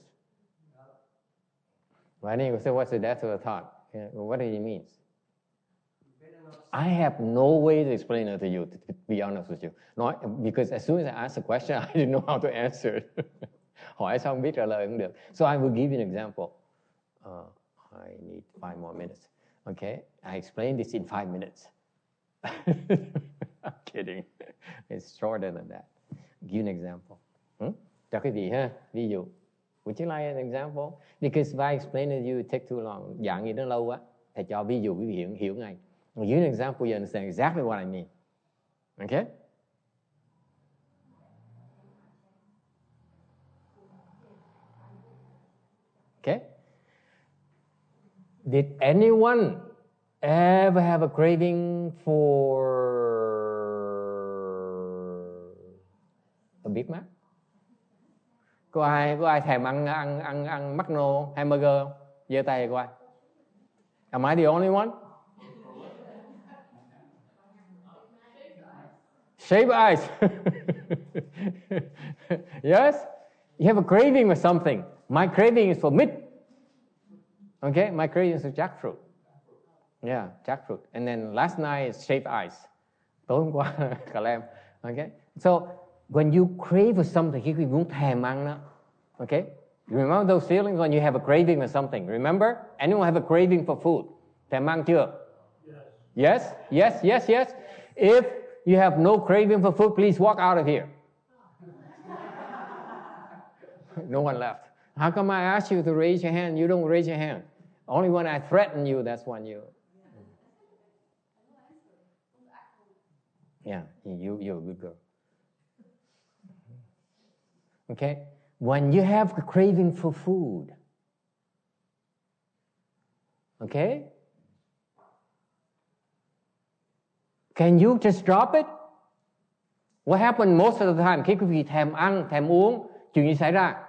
Why didn't you say what's the death of a thought? What do you mean? You better not I have no way to explain it to you, to be honest with you. Not, because as soon as I asked a question, I didn't know how to answer it. Hỏi xong biết trả lời cũng được. So I will give you an example. I need 5 more minutes. Okay, I explained this in 5 minutes. I'm kidding. It's shorter than that. Give an example. Cho quý vị ha, ví dụ. Would you like an example? Because if I explain it to you, it take too long. Giảng gì nó lâu quá. Thầy cho ví dụ quý vị hiểu ngay. Give an example, you understand exactly what I mean. Okay? Okay? Did anyone ever have a craving for a Big Mac? Có ai thèm ăn McDonald's hamburger không? Giơ tay coi. Am I the only one? Shaved ice. Yes? You have a craving for something. My craving is for meat. Okay? My craving is for jackfruit. Yeah, jackfruit. And then last night is shaved ice. Tối hôm qua cà lem. Okay? So, when you crave for something, khi quý vị muốn thèm ăn đó. Okay? You remember those feelings when you have a craving for something? Remember? Anyone have a craving for food? Thèm ăn chưa? Yes? Yes, yes, yes. If you have no craving for food, please walk out of here. No one left. How come I asked you to raise your hand? You don't raise your hand. Only when I threaten you, that's when you... Yeah, you're a good girl. Okay? When you have a craving for food, okay? Can you just drop it? What happened most of the time? Khi quý vị thèm ăn, thèm uống, chuyện gì xảy ra?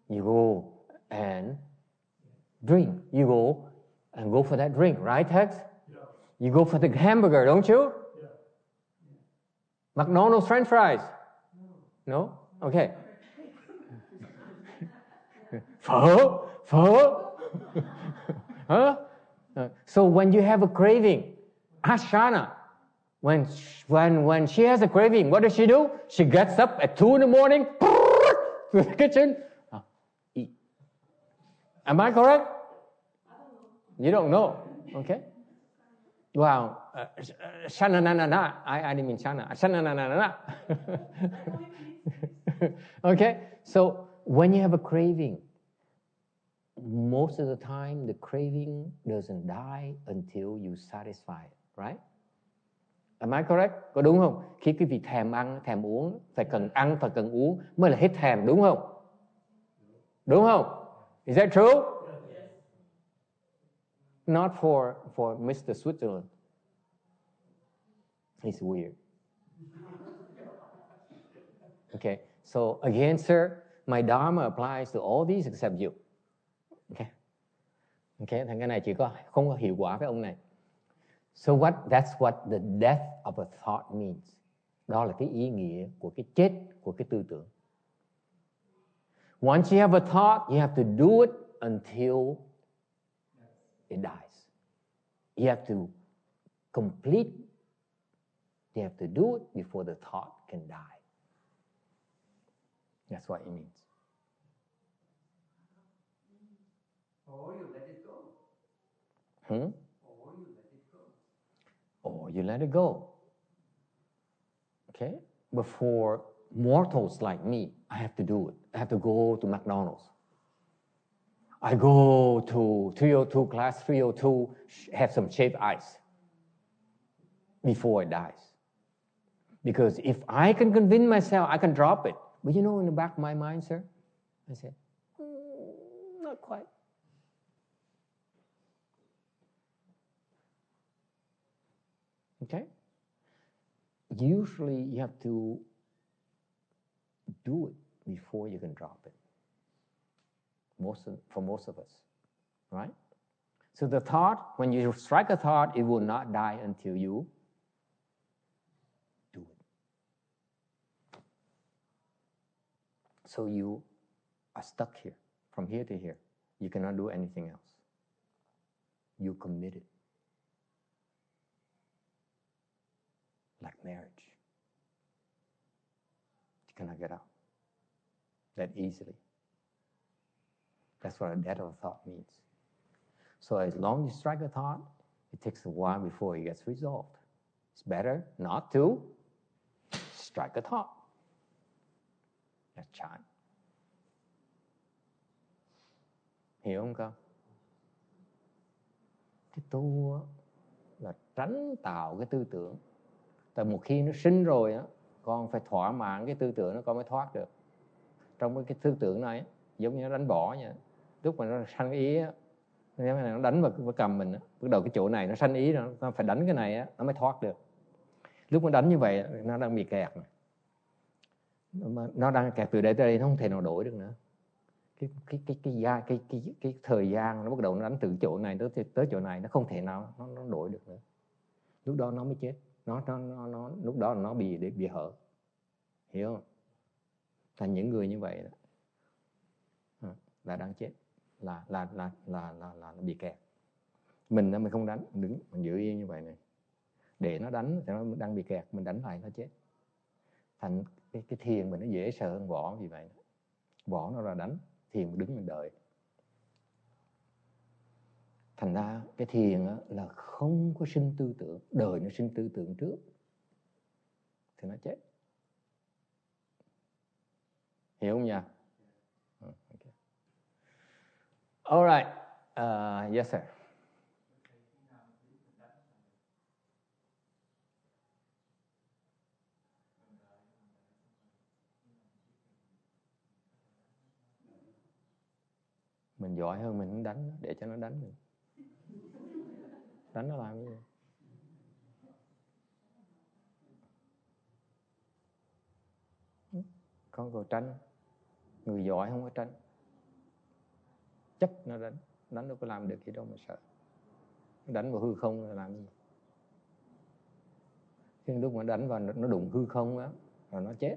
You go and drink. You go and go for that drink, right, Tex? Yeah. You go for the hamburger, don't you? Yeah. McDonald's French fries? No? Okay. Phở? Huh? So when you have a craving, ask Shana. When she has a craving, what does she do? She gets up at 2 in the morning, to the kitchen, eat. Am I correct? You don't know. Okay. Wow. Shana na na na. I didn't mean Shana. Shana na na na. Okay. So when you have a craving, most of the time the craving doesn't die until you satisfy it, right? Am I correct? Có đúng không? Khi quý vị thèm ăn, thèm uống, phải cần ăn, phải cần uống mới là hết thèm, đúng không? Đúng không? Is that true? Yes. Not for Mr. Switzerland. He's weird. Okay, so again, sir, my dharma applies to all these except you. Okay, okay, thành cái này chỉ có không có hiệu quả với ông này. So that's what the death of a thought means. Đó là cái ý nghĩa của cái chết của cái tư tưởng. Once you have a thought, you have to do it until it dies. You have to complete. You have to do it before the thought can die. That's what it means. Or you let it go. Hmm? Or you let it go. Or you let it go. Okay? But for mortals like me, I have to do it. I have to go to McDonald's. I go to 302, class 302, have some shaved ice before it dies. Because if I can convince myself, I can drop it. But you know, in the back of my mind, sir, I said, not quite. Okay? Usually you have to do it before you can drop it. For most of us, right? So the thought, when you strike a thought, it will not die until you do it. So you are stuck here from here to here. You cannot do anything else. You committed. Like marriage. You cannot get out that easily. That's what a death of a thought means. So as long as you strike a thought, it takes a while before it gets resolved. It's better not to strike a thought. That's chán. Hiểu không con? Cái tu là tránh tạo cái tư tưởng. Tại một khi nó sinh rồi á, con phải thỏa mãn cái tư tưởng nó con mới thoát được. Trong cái tư tưởng này giống như nó đánh bỏ vậy. Lúc mà nó sanh ý á, nó đánh vào cầm mình á, bắt đầu cái chỗ này nó sanh ý rồi, nó phải đánh cái này á, nó mới thoát được. Lúc nó đánh như vậy nó đang bị kẹt này. Nó đang kẹt từ đây tới đây, nó không thể nào đổi được nữa. Cái thời gian nó bắt đầu nó đánh từ chỗ này tới chỗ này, nó không thể nào nó đổi được nữa. Lúc đó nó mới chết. Nó lúc đó nó bị hở. Hiểu không? Thành những người như vậy đó, là đang chết, là bị kẹt. Mình không đánh, đứng mình giữ yên như vậy này, để nó đánh thì nó đang bị kẹt, mình đánh lại nó chết. Thành cái thiền mình nó dễ sợ hơn võ vì vậy. Võ nó là đánh, thiền mình đứng mình đợi. Thành ra cái thiền là không có sinh tư tưởng, đời nó sinh tư tưởng trước thì nó chết. Hiểu không nhỉ? Okay. All right. Yes sir. Mình giỏi hơn mình không đánh, để cho nó đánh mình. Đánh nó làm cái gì? Không có tranh. Người giỏi không có tranh. Chấp nó đánh. Đánh đâu có làm được gì đâu mà sợ. Đánh vào hư không là làm gì? Nhưng lúc mà đánh vào nó đụng hư không á, rồi nó chết.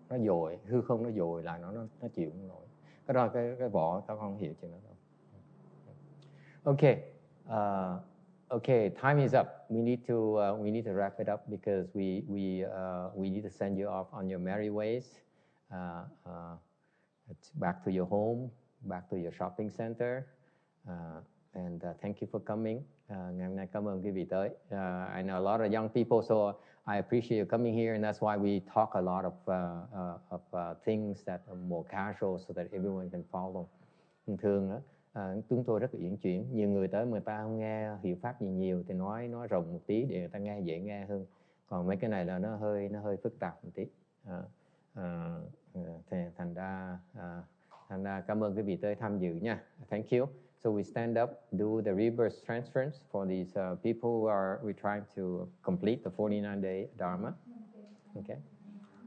Nó dội, hư không nó dội lại, nó chịu không nổi. Cái đó cái vỏ tao không hiểu chuyện đó đâu. Okay. Okay, time is up. We need to wrap it up because we need to send you off on your merry ways, back to your home, back to your shopping center, and thank you for coming. Ngày hôm nay cảm ơn quý vị tới. I know a lot of young people, so I appreciate you coming here, and that's why we talk a lot of things that are more casual, so that everyone can follow. Thường á. Chúng tôi rất là uyển chuyển. Nhiều người tới người ta không nghe hiệu pháp gì nhiều thì nói rộng một tí để người ta nghe dễ nghe hơn. Còn mấy cái này là nó hơi phức tạp một tí. Thành ra cảm ơn quý vị tới tham dự nha. Thank you. So we stand up, do the reverse transference for these people who are trying to complete the 49-day Dharma. Okay.